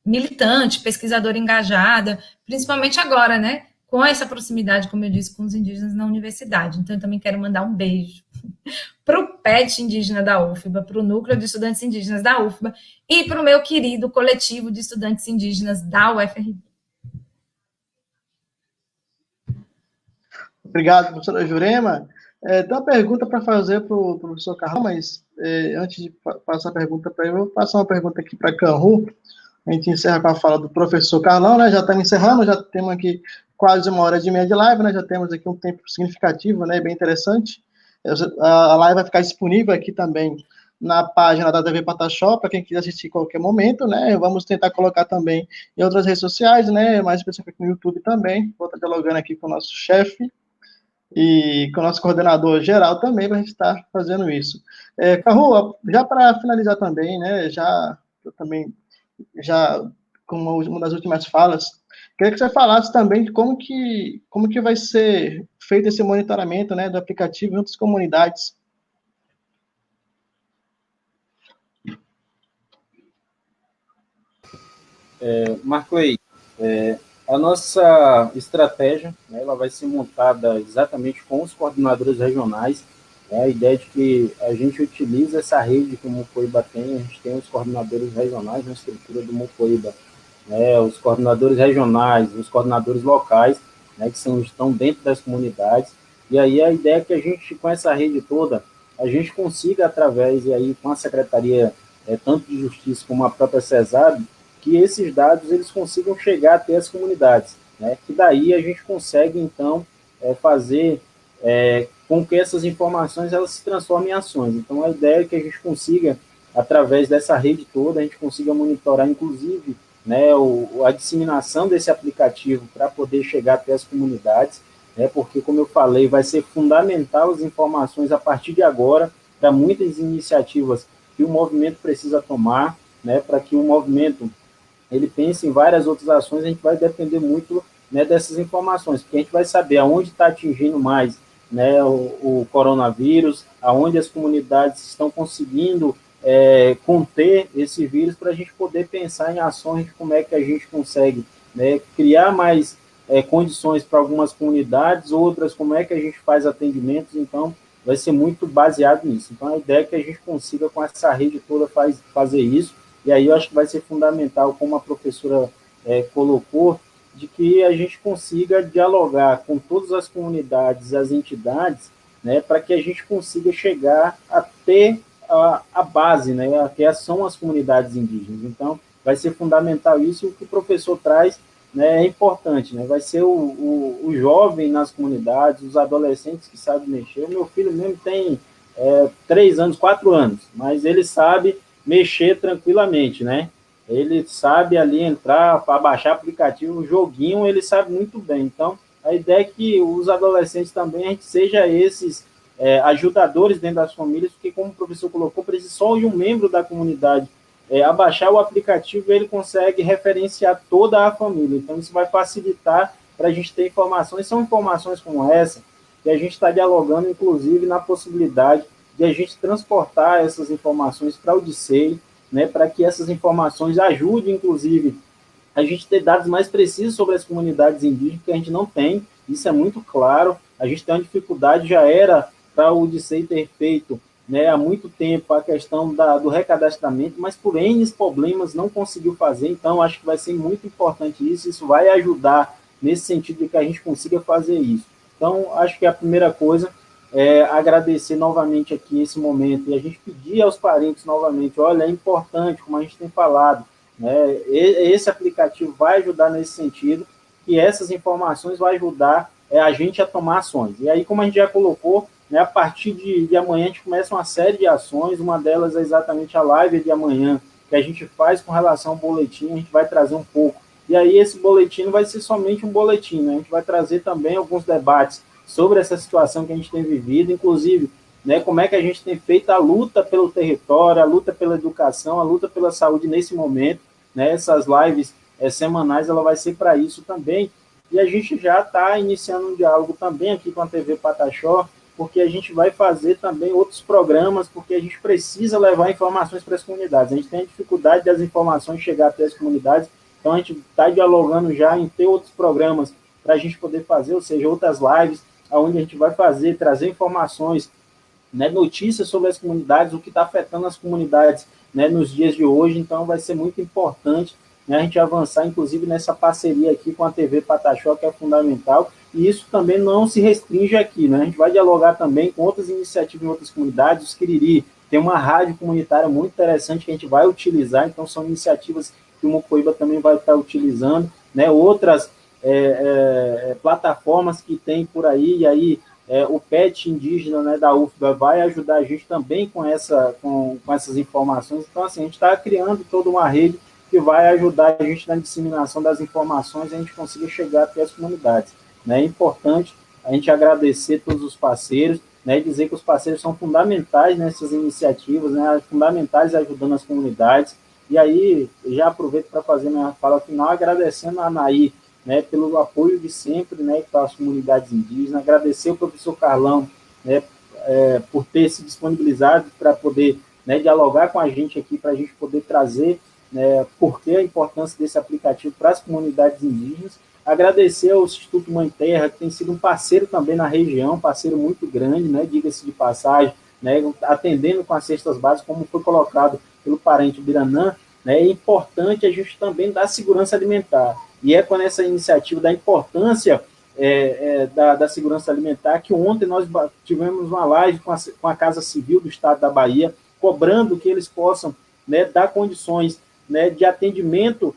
militante, pesquisadora engajada, principalmente agora, né? Com essa proximidade, como eu disse, com os indígenas na universidade. Então, eu também quero mandar um beijo para o PET indígena da UFBA, para o Núcleo de Estudantes Indígenas da UFBA e para o meu querido coletivo de estudantes indígenas da UFRB. Obrigado, professora Jurema. Tem uma pergunta para fazer para o professor Carlão, mas antes de passar a pergunta para ele, eu vou passar uma pergunta aqui para a Canru. A gente encerra com a fala do professor Carlão, né? Já estamos encerrando, já temos aqui quase 1h30 de live, né? Já temos aqui um tempo significativo, né? Bem interessante. A live vai ficar disponível aqui também na página da TV Pataxó, para quem quiser assistir em qualquer momento, né? Vamos tentar colocar também em outras redes sociais, né? Mais específico no YouTube também. Vou estar dialogando aqui com o nosso chefe e com o nosso coordenador geral também, para a gente estar fazendo isso. Carru, já para finalizar também, né? Eu também como uma das últimas falas, queria que você falasse também de como que vai ser feito esse monitoramento, né, do aplicativo em outras comunidades. Marcley, a nossa estratégia, né, ela vai ser montada exatamente com os coordenadores regionais, né, a ideia de que a gente utiliza essa rede que o Mupoíba tem, a gente tem os coordenadores regionais na estrutura do Mupoíba, né, os coordenadores regionais, os coordenadores locais, né, que estão dentro das comunidades, e aí a ideia é que a gente, com essa rede toda, a gente consiga, através, e aí com a Secretaria, tanto de Justiça como a própria CESAB, que esses dados eles consigam chegar até as comunidades, né, que daí a gente consegue, então, fazer com que essas informações elas se transformem em ações. Então, a ideia é que a gente consiga, através dessa rede toda, a gente consiga monitorar, inclusive, né, a disseminação desse aplicativo para poder chegar até as comunidades, né, porque, como eu falei, vai ser fundamental as informações a partir de agora para muitas iniciativas que o movimento precisa tomar, né, para que o movimento ele pense em várias outras ações. A gente vai depender muito, né, dessas informações, porque a gente vai saber aonde está atingindo mais, né, o coronavírus, aonde as comunidades estão conseguindo conter esse vírus, para a gente poder pensar em ações de como é que a gente consegue, né, criar mais condições para algumas comunidades, outras como é que a gente faz atendimentos. Então, vai ser muito baseado nisso. Então, a ideia é que a gente consiga, com essa rede toda, fazer isso. E aí eu acho que vai ser fundamental, como a professora colocou, de que a gente consiga dialogar com todas as comunidades, as entidades, né, para que a gente consiga chegar até a base, né, que são as comunidades indígenas. Então, vai ser fundamental isso, e o que o professor traz, né, é importante, né, vai ser o jovem nas comunidades, os adolescentes que sabem mexer. O meu filho mesmo tem 3 anos, 4 anos, mas ele sabe mexer tranquilamente, né? ele sabe ali entrar para baixar aplicativo, o joguinho, ele sabe muito bem. Então, a ideia é que os adolescentes também, a gente seja esses ajudadores dentro das famílias, porque como o professor colocou, precisa só de um membro da comunidade abaixar o aplicativo, ele consegue referenciar toda a família. Então, isso vai facilitar para a gente ter informações. São informações como essa que a gente está dialogando, inclusive, na possibilidade de a gente transportar essas informações para o DICEI, né, para que essas informações ajudem, inclusive, a gente ter dados mais precisos sobre as comunidades indígenas, que a gente não tem, isso é muito claro. A gente tem uma dificuldade, já era para o DICEI ter feito, né, há muito tempo a questão do recadastramento, mas por N problemas não conseguiu fazer. Então acho que vai ser muito importante isso vai ajudar nesse sentido de que a gente consiga fazer isso. Então acho que a primeira coisa é agradecer novamente aqui esse momento e a gente pedir aos parentes novamente, olha, é importante, como a gente tem falado, né, esse aplicativo vai ajudar nesse sentido, e essas informações vão ajudar a gente a tomar ações. E aí, como a gente já colocou, né, a partir de amanhã a gente começa uma série de ações, uma delas é exatamente a live de amanhã, que a gente faz com relação ao boletim, a gente vai trazer um pouco. E aí esse boletim não vai ser somente um boletim, né, a gente vai trazer também alguns debates sobre essa situação que a gente tem vivido, inclusive, né, como é que a gente tem feito a luta pelo território, a luta pela educação, a luta pela saúde nesse momento, né, essas lives semanais, ela vai ser para isso também, e a gente já está iniciando um diálogo também aqui com a TV Pataxó, porque a gente vai fazer também outros programas, porque a gente precisa levar informações para as comunidades, a gente tem a dificuldade das informações chegar até as comunidades, então a gente está dialogando já em ter outros programas para a gente poder fazer, ou seja, outras lives, onde a gente vai fazer, trazer informações, né, notícias sobre as comunidades, o que está afetando as comunidades, né, nos dias de hoje. Então vai ser muito importante, né, a gente avançar, inclusive, nessa parceria aqui com a TV Pataxó, que é fundamental, e isso também não se restringe aqui, né, a gente vai dialogar também com outras iniciativas em outras comunidades. Os Quiriri tem uma rádio comunitária muito interessante que a gente vai utilizar, então são iniciativas que o Mocoíba também vai estar utilizando, né, outras plataformas que tem por aí, e aí o PET indígena, né, da UFBA vai ajudar a gente também com essas informações. Então, assim, a gente está criando toda uma rede que vai ajudar a gente na disseminação das informações e a gente consiga chegar até as comunidades. Né? É importante a gente agradecer todos os parceiros, né, e dizer que os parceiros são fundamentais nessas iniciativas, né, fundamentais ajudando as comunidades. E aí, já aproveito para fazer minha fala final, agradecendo a Anaí, né, pelo apoio de sempre, né, para as comunidades indígenas, agradecer ao professor Carlão, né, por ter se disponibilizado para poder, né, dialogar com a gente aqui, para a gente poder trazer, né, por que a importância desse aplicativo para as comunidades indígenas, agradecer ao Instituto Mãe Terra, que tem sido um parceiro também na região, parceiro muito grande, né, diga-se de passagem, né, atendendo com as cestas básicas, como foi colocado pelo parente Biranã, né, é importante a gente também dar segurança alimentar. E é com essa iniciativa da importância da segurança alimentar que ontem nós tivemos uma live com a Casa Civil do Estado da Bahia, cobrando que eles possam, né, dar condições, né, de atendimento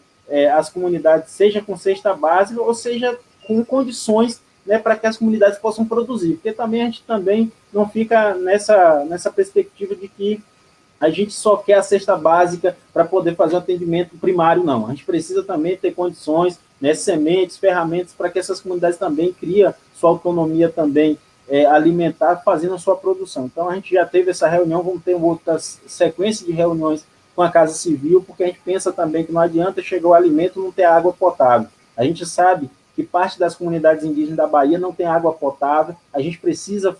às comunidades, seja com cesta básica ou seja com condições, né, para que as comunidades possam produzir. Porque também a gente também não fica nessa perspectiva de que a gente só quer a cesta básica para poder fazer o atendimento primário, não. A gente precisa também ter condições, né, sementes, ferramentas, para que essas comunidades também criem sua autonomia também alimentar, fazendo a sua produção. Então, a gente já teve essa reunião, vamos ter outra sequência de reuniões com a Casa Civil, porque a gente pensa também que não adianta chegar o alimento e não ter água potável. A gente sabe que parte das comunidades indígenas da Bahia não tem água potável, a gente precisa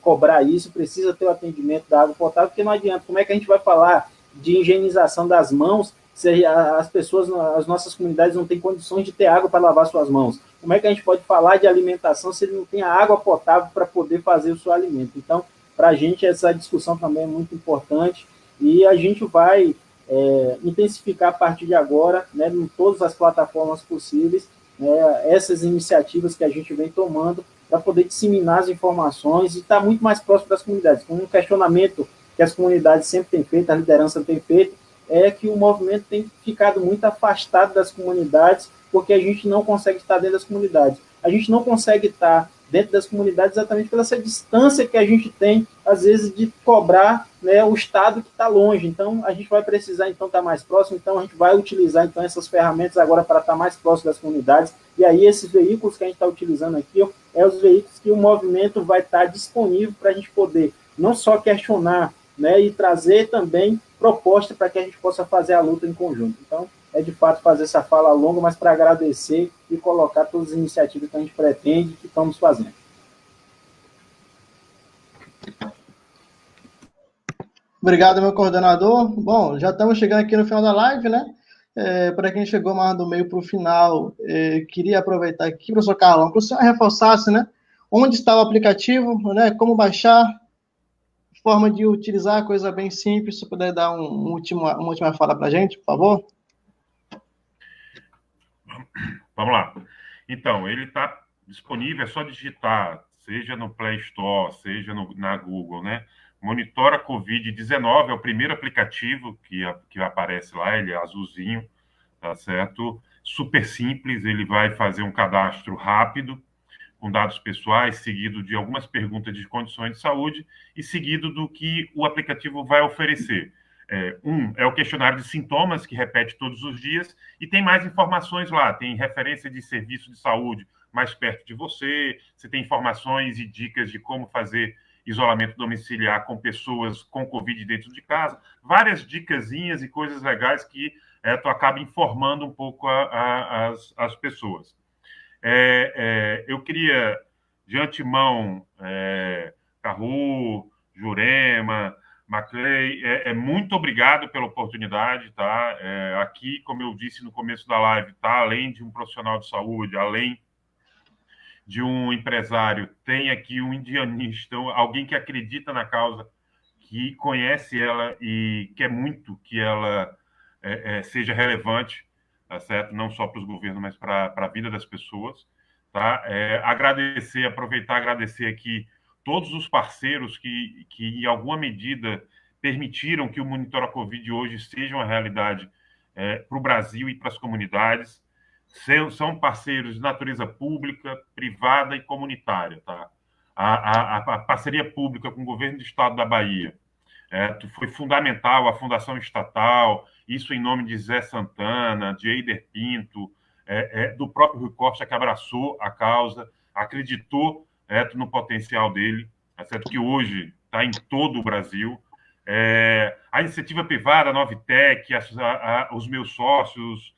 cobrar isso, precisa ter o atendimento da água potável, porque não adianta. Como é que a gente vai falar de higienização das mãos se as pessoas, as nossas comunidades não têm condições de ter água para lavar suas mãos? Como é que a gente pode falar de alimentação se ele não tem a água potável para poder fazer o seu alimento? Então, para a gente, essa discussão também é muito importante e a gente vai intensificar a partir de agora, né, em todas as plataformas possíveis, essas iniciativas que a gente vem tomando para poder disseminar as informações e estar muito mais próximo das comunidades. Um questionamento que as comunidades sempre têm feito, a liderança tem feito, é que o movimento tem ficado muito afastado das comunidades, porque a gente não consegue estar dentro das comunidades. A gente não consegue estar dentro das comunidades, exatamente pela essa distância que a gente tem, às vezes, de cobrar, né, o Estado que está longe. Então, a gente vai precisar, então, estar mais próximo, então a gente vai utilizar, então, essas ferramentas agora para estar mais próximo das comunidades, e aí esses veículos que a gente está utilizando aqui, ó, é os veículos que o movimento vai estar disponível para a gente poder não só questionar, né, e trazer também proposta para que a gente possa fazer a luta em conjunto. Então, é de fato fazer essa fala longa, mas para agradecer e colocar todas as iniciativas que a gente pretende e que estamos fazendo. Obrigado, meu coordenador. Bom, já estamos chegando aqui no final da live, né? Para quem chegou mais do meio para o final, queria aproveitar aqui, professor Carlão, que o senhor reforçasse, né? Onde está o aplicativo, né? Como baixar, forma de utilizar, coisa bem simples. Se puder dar uma última fala para a gente, por favor. Vamos lá. Então, ele está disponível, é só digitar, seja no Play Store, seja na Google, né? Monitora Covid-19 é o primeiro aplicativo que aparece lá, ele é azulzinho, tá certo? Super simples, ele vai fazer um cadastro rápido, com dados pessoais, seguido de algumas perguntas de condições de saúde e seguido do que o aplicativo vai oferecer. É o questionário de sintomas, que repete todos os dias, e tem mais informações lá. Tem referência de serviço de saúde mais perto de você, você tem informações e dicas de como fazer isolamento domiciliar com pessoas com Covid dentro de casa, várias dicasinhas e coisas legais que tu acaba informando um pouco as pessoas. Eu queria, de antemão, Carru, Jurema, Maclay, muito obrigado pela oportunidade, tá? Aqui, como eu disse no começo da live, tá? Além de um profissional de saúde, além de um empresário, tem aqui um indianista, alguém que acredita na causa, que conhece ela e quer muito que ela seja relevante, tá certo? Não só para os governos, mas para a vida das pessoas, tá? Agradecer aqui todos os parceiros que em alguma medida permitiram que o Monitora Covid hoje seja uma realidade para o Brasil e para as comunidades. São parceiros de natureza pública, privada e comunitária, tá? A parceria pública com o governo do estado da Bahia foi fundamental, a Fundação Estatal, isso em nome de Zé Santana, de Eider Pinto, do próprio Rui Costa, que abraçou a causa, acreditou no potencial dele, certo? Que hoje está em todo o Brasil. A iniciativa privada, a Novitec, os meus sócios,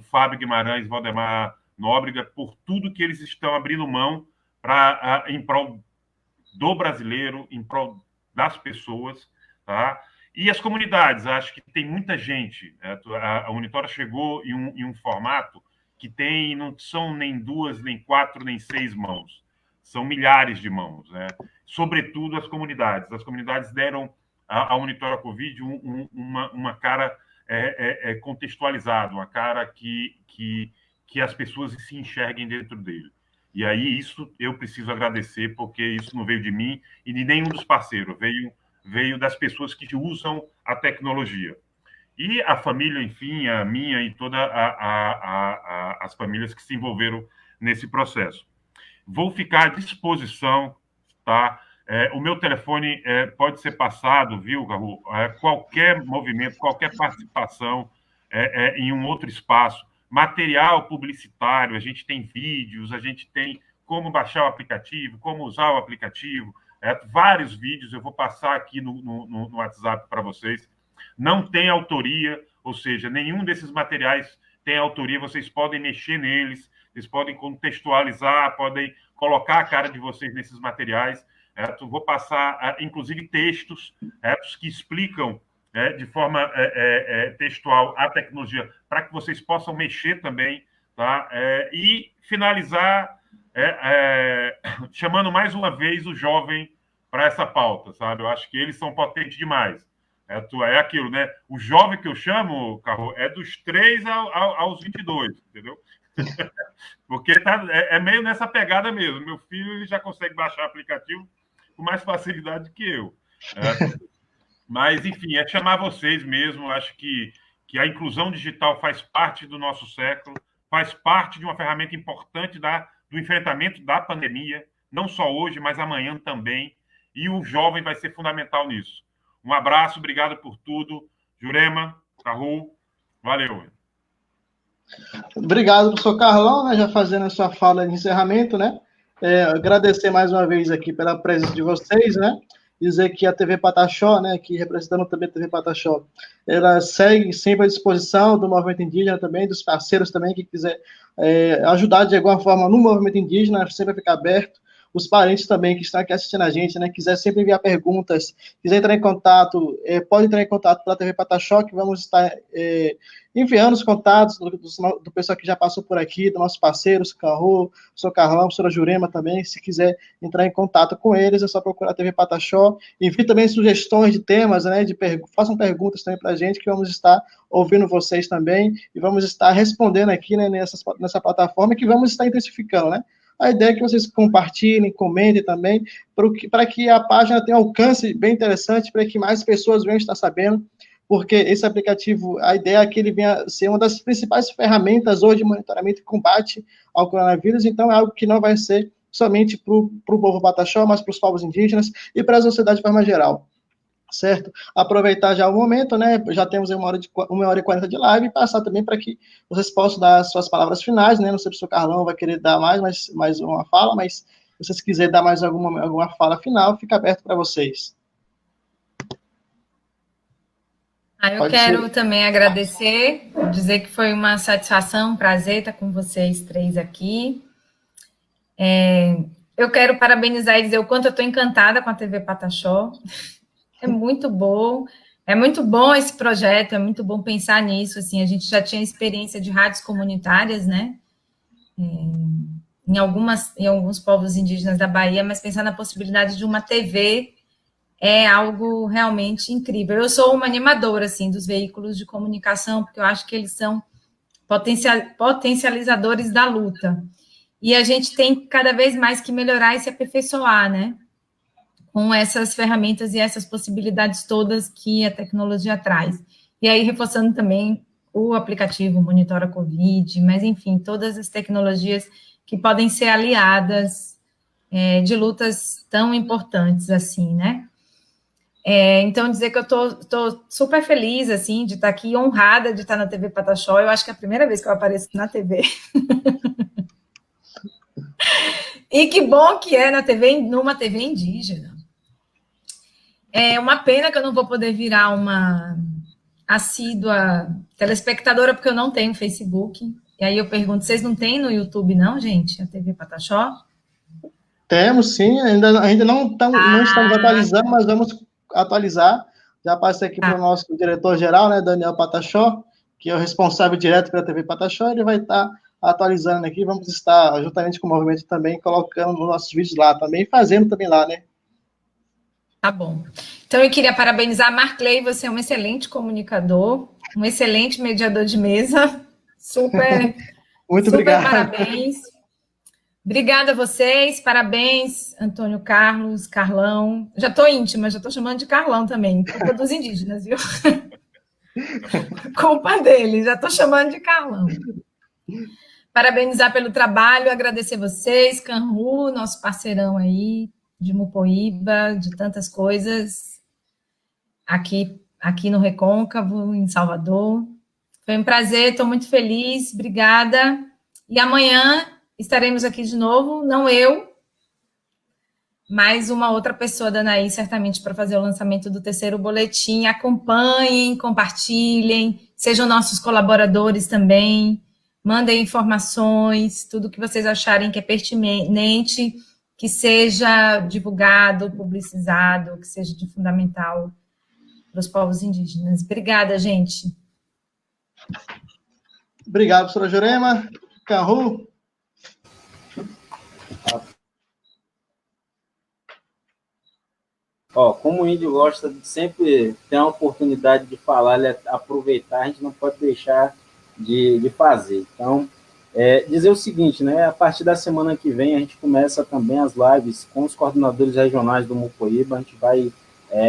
Fábio Guimarães, Valdemar Nóbrega, por tudo que eles estão abrindo mão em prol do brasileiro, em prol das pessoas, tá? E as comunidades, acho que tem muita gente. A Monitora chegou em um formato que não são nem 2, nem 4, nem 6 mãos. São milhares de mãos, né? Sobretudo as comunidades. As comunidades deram à Monitora Covid uma cara contextualizada, uma cara que as pessoas se enxerguem dentro dele. E aí isso eu preciso agradecer, porque isso não veio de mim e de nenhum dos parceiros, veio das pessoas que usam a tecnologia. E a família, enfim, a minha e todas as famílias que se envolveram nesse processo. Vou ficar à disposição, tá? O meu telefone pode ser passado, viu, Garru? Qualquer movimento, qualquer participação em um outro espaço, material publicitário, a gente tem vídeos, a gente tem como baixar o aplicativo, como usar o aplicativo, vários vídeos, eu vou passar aqui no WhatsApp para vocês. Não tem autoria, ou seja, nenhum desses materiais tem autoria, vocês podem mexer neles, vocês podem contextualizar, podem colocar a cara de vocês nesses materiais. Vou passar, inclusive, textos que explicam de forma textual a tecnologia, para que vocês possam mexer também, tá? E finalizar chamando mais uma vez o jovem para essa pauta, sabe? Eu acho que eles são potentes demais. É aquilo, né? O jovem que eu chamo, Carro, é dos 3 aos 22, entendeu? Porque é meio nessa pegada mesmo. Meu filho ele já consegue baixar o aplicativo com mais facilidade que eu. Mas, enfim, é chamar vocês mesmo. Acho que a inclusão digital faz parte do nosso século, faz parte de uma ferramenta importante do enfrentamento da pandemia, não só hoje, mas amanhã também, e o jovem vai ser fundamental nisso. Um abraço, obrigado por tudo. Jurema, Carru, valeu. Obrigado, professor Carlão, né, já fazendo a sua fala de encerramento, né? Agradecer mais uma vez aqui pela presença de vocês, né? Dizer que a TV Pataxó, né, que representando também a TV Pataxó, ela segue sempre à disposição do movimento indígena também, dos parceiros também, que quiser ajudar de alguma forma no movimento indígena, sempre fica aberto. Os parentes também que estão aqui assistindo a gente, né, quiser sempre enviar perguntas, quiser entrar em contato, pode entrar em contato pela TV Pataxó, que vamos estar enviando os contatos do pessoal que já passou por aqui, dos nossos parceiros, Carro, professor Carlão, professora Jurema também, se quiser entrar em contato com eles, é só procurar a TV Pataxó, envie também sugestões de temas, né, façam perguntas também para a gente, que vamos estar ouvindo vocês também, e vamos estar respondendo aqui, né, nessa plataforma, que vamos estar intensificando, né. A ideia é que vocês compartilhem, comentem também, para que a página tenha um alcance bem interessante, para que mais pessoas venham estar sabendo, porque esse aplicativo, a ideia é que ele venha ser uma das principais ferramentas hoje de monitoramento e combate ao coronavírus, então é algo que não vai ser somente para o povo Pataxó, mas para os povos indígenas e para a sociedade de forma geral. Certo? Aproveitar já o momento, né? Já temos 1h40 de live e passar também para que vocês possam dar as suas palavras finais, né? Não sei se o Carlão vai querer dar mais uma fala, mas se vocês quiserem dar mais alguma fala final, fica aberto para vocês. Eu quero também agradecer, dizer que foi uma satisfação, um prazer estar com vocês três aqui. Eu quero parabenizar e dizer o quanto eu estou encantada com a TV Pataxó. É muito bom esse projeto, é muito bom pensar nisso, assim, a gente já tinha experiência de rádios comunitárias, né, em alguns povos indígenas da Bahia, mas pensar na possibilidade de uma TV é algo realmente incrível. Eu sou uma animadora, assim, dos veículos de comunicação, porque eu acho que eles são potencializadores da luta, e a gente tem cada vez mais que melhorar e se aperfeiçoar, né, com essas ferramentas e essas possibilidades todas que a tecnologia traz. E aí, reforçando também o aplicativo Monitora Covid, mas, enfim, todas as tecnologias que podem ser aliadas de lutas tão importantes assim, né? Então, dizer que eu estou super feliz, assim, de estar aqui, honrada de estar na TV Pataxó. Eu acho que é a primeira vez que eu apareço na TV. E que bom que é numa TV indígena. É uma pena que eu não vou poder virar uma assídua telespectadora, porque eu não tenho Facebook. E aí eu pergunto, vocês não têm no YouTube, não, gente? A TV Pataxó? Temos, sim. Ainda não estamos atualizando, mas vamos atualizar. Já passei aqui para o nosso diretor-geral, né, Daniel Pataxó, que é o responsável direto pela TV Pataxó. Ele vai estar atualizando aqui. Vamos estar, juntamente com o movimento também, colocando os nossos vídeos lá também, e fazendo também lá, né? Tá bom. Então, eu queria parabenizar a Marclay, você é um excelente comunicador, um excelente mediador de mesa. Muito obrigado. Parabéns. Obrigada a vocês, parabéns, Antônio Carlos, Carlão. Já estou íntima, já estou chamando de Carlão também, culpa dos indígenas, viu? Culpa dele, já estou chamando de Carlão. Parabenizar pelo trabalho, agradecer vocês, Canru, nosso parceirão aí, de Mupoíba, de tantas coisas, aqui no Recôncavo, em Salvador. Foi um prazer, estou muito feliz, obrigada. E amanhã estaremos aqui de novo, não eu, mas uma outra pessoa da Anaí, certamente, para fazer o lançamento do terceiro boletim. Acompanhem, compartilhem, sejam nossos colaboradores também, mandem informações, tudo que vocês acharem que é pertinente, que seja divulgado, publicizado, que seja de fundamental para os povos indígenas. Obrigada, gente. Obrigado, professora Jurema. Carru. Como o índio gosta de sempre ter a oportunidade de falar, aproveitar, a gente não pode deixar de fazer. Então, dizer o seguinte, né? A partir da semana que vem, a gente começa também as lives com os coordenadores regionais do Mupoíba. A gente vai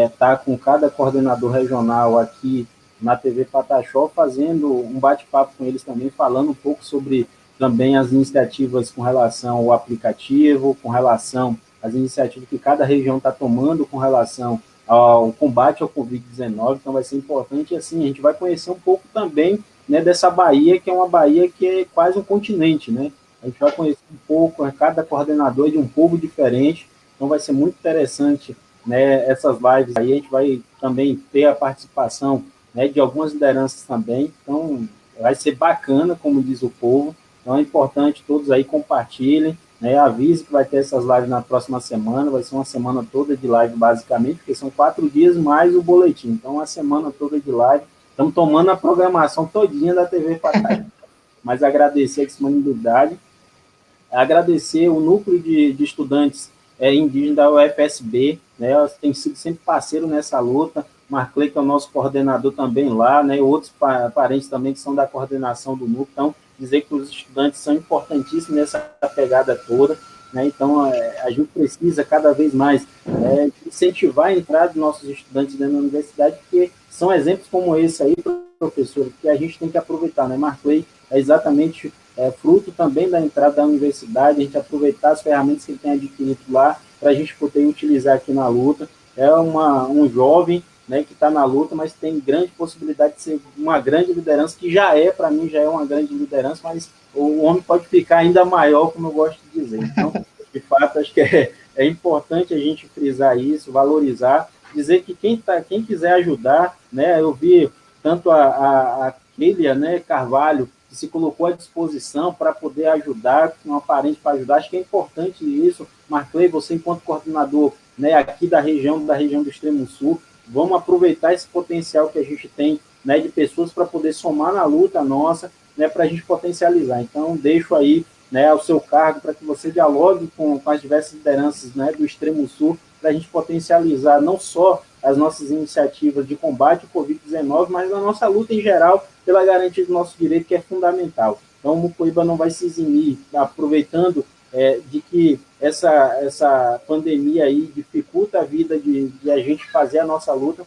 estar com cada coordenador regional aqui na TV Pataxó, fazendo um bate-papo com eles também, falando um pouco sobre também as iniciativas com relação ao aplicativo, com relação às iniciativas que cada região está tomando com relação ao combate ao Covid-19, então vai ser importante, assim, a gente vai conhecer um pouco também, né, dessa Bahia, que é uma Bahia que é quase um continente, né, a gente vai conhecer um pouco, cada coordenador de um povo diferente, então vai ser muito interessante, né, essas lives aí, a gente vai também ter a participação, né, de algumas lideranças também, então vai ser bacana, como diz o povo, então é importante todos aí compartilhem, né, avise que vai ter essas lives na próxima semana, vai ser uma semana toda de live basicamente, porque são 4 dias mais o boletim, então uma semana toda de live, estamos tomando a programação todinha da TV Pataxó, mas agradecer a disponibilidade, agradecer o núcleo de estudantes indígenas da UFSB, né, elas têm sido sempre parceiro nessa luta, Marclay, que é o nosso coordenador também lá, né, outros parentes também que são da coordenação do núcleo, então dizer que os estudantes são importantíssimos nessa pegada toda, né? Então a gente precisa cada vez mais incentivar a entrada dos nossos estudantes dentro da universidade, porque são exemplos como esse aí, professor, que a gente tem que aproveitar, né? Marclay é exatamente fruto também da entrada da universidade, a gente aproveitar as ferramentas que ele tem adquirido lá, para a gente poder utilizar aqui na luta, é um jovem, né, que está na luta, mas tem grande possibilidade de ser uma grande liderança, que para mim, já é uma grande liderança, mas o homem pode ficar ainda maior, como eu gosto de dizer. Então, de fato, acho que é importante a gente frisar isso, valorizar, dizer que quem quiser ajudar, né, eu vi tanto a Kélia, né, Carvalho, que se colocou à disposição para poder ajudar, uma parente para ajudar, acho que é importante isso. Marclay, você enquanto coordenador, né, aqui da região do Extremo Sul, vamos aproveitar esse potencial que a gente tem, né, de pessoas para poder somar na luta nossa, né, para a gente potencializar. Então, deixo aí, né, o seu cargo para que você dialogue com as diversas lideranças, né, do Extremo Sul, para a gente potencializar não só as nossas iniciativas de combate ao Covid-19, mas a nossa luta em geral pela garantia do nosso direito, que é fundamental. Então, o Mucoíba não vai se eximir, aproveitando de que essa pandemia aí dificulta a vida de a gente fazer a nossa luta,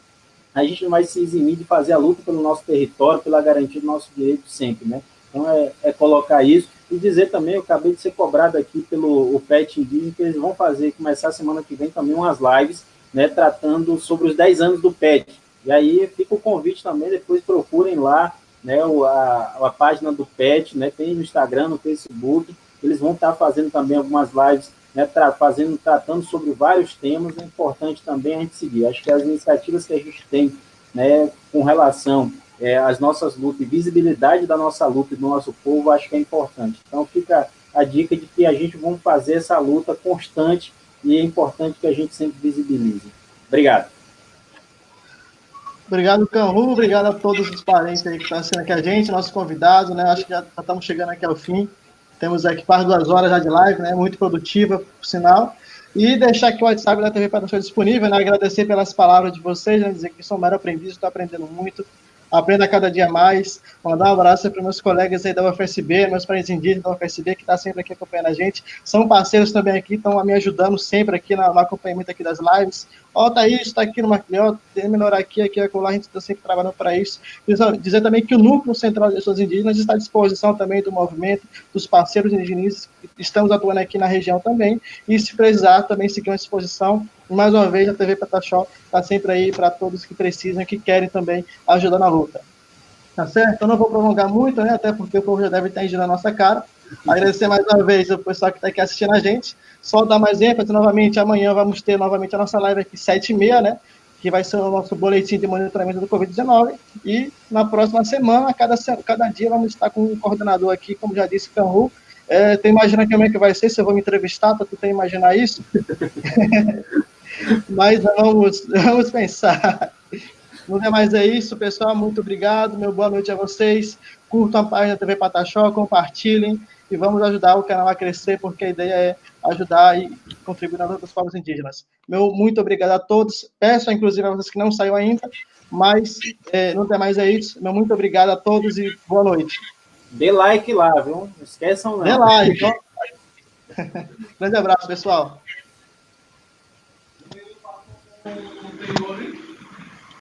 a gente não vai se eximir de fazer a luta pelo nosso território, pela garantia do nosso direito sempre, né? Então, é colocar isso e dizer também, eu acabei de ser cobrado aqui pelo PET Indígena, que eles vão começar a semana que vem também umas lives, né, tratando sobre os 10 anos do PET. E aí fica o convite também, depois procurem lá, né, a página do PET, né, tem no Instagram, no Facebook, eles vão estar fazendo também algumas lives, né, tratando sobre vários temas, é importante também a gente seguir. Acho que as iniciativas que a gente tem, né, com relação às nossas lutas e visibilidade da nossa luta e do nosso povo, acho que é importante. Então fica a dica de que a gente vai fazer essa luta constante e é importante que a gente sempre visibilize. Obrigado. Obrigado, Canru, obrigado a todos os parentes aí que estão assistindo aqui a gente, nossos convidados, né? Acho que já estamos chegando aqui ao fim. Temos aqui quase 2 horas já de live, né? Muito produtiva, por sinal. E deixar aqui o WhatsApp da TV Pataxó disponível, né? Agradecer pelas palavras de vocês, né? Dizer que sou um mero aprendiz, estou aprendendo muito. Aprenda cada dia mais. Mandar um abraço para meus colegas aí da UFSB, meus parentes indígenas da UFSB, que estão sempre aqui acompanhando a gente. São parceiros também aqui, estão me ajudando sempre aqui no acompanhamento aqui das lives. Ó, Thaís, está aqui no Marclay, melhorar aqui, a gente está sempre trabalhando para isso. Dizer também que o Núcleo Central de Pessoas Indígenas está à disposição também do movimento, dos parceiros indígenas, estamos atuando aqui na região também, e se precisar também seguir à disposição. Mais uma vez, a TV Pataxó está sempre aí para todos que precisam, que querem também ajudar na luta. Tá certo? Eu não vou prolongar muito, né? Até porque o povo já deve estar indo na nossa cara. Agradecer mais uma vez o pessoal que está aqui assistindo a gente. Só dar mais ênfase novamente, amanhã vamos ter novamente a nossa live aqui, 7h30, né? Que vai ser o nosso boletim de monitoramento do Covid-19. E na próxima semana, cada dia, vamos estar com um coordenador aqui, como já disse, Canru. Tu imagina como é que vai ser, se eu vou me entrevistar, para tu ter imaginar isso? Mas vamos pensar. No demais é isso, pessoal. Muito obrigado. Meu boa noite a vocês. Curtam a página da TV Pataxó, compartilhem e vamos ajudar o canal a crescer, porque a ideia é ajudar e contribuir nas outras povos indígenas. Meu muito obrigado a todos. Peço, inclusive, a vocês que não saiu ainda, mas no demais é isso. Meu muito obrigado a todos e boa noite. Dê like lá, viu? Não esqueçam não. Dê like. Grande abraço, pessoal.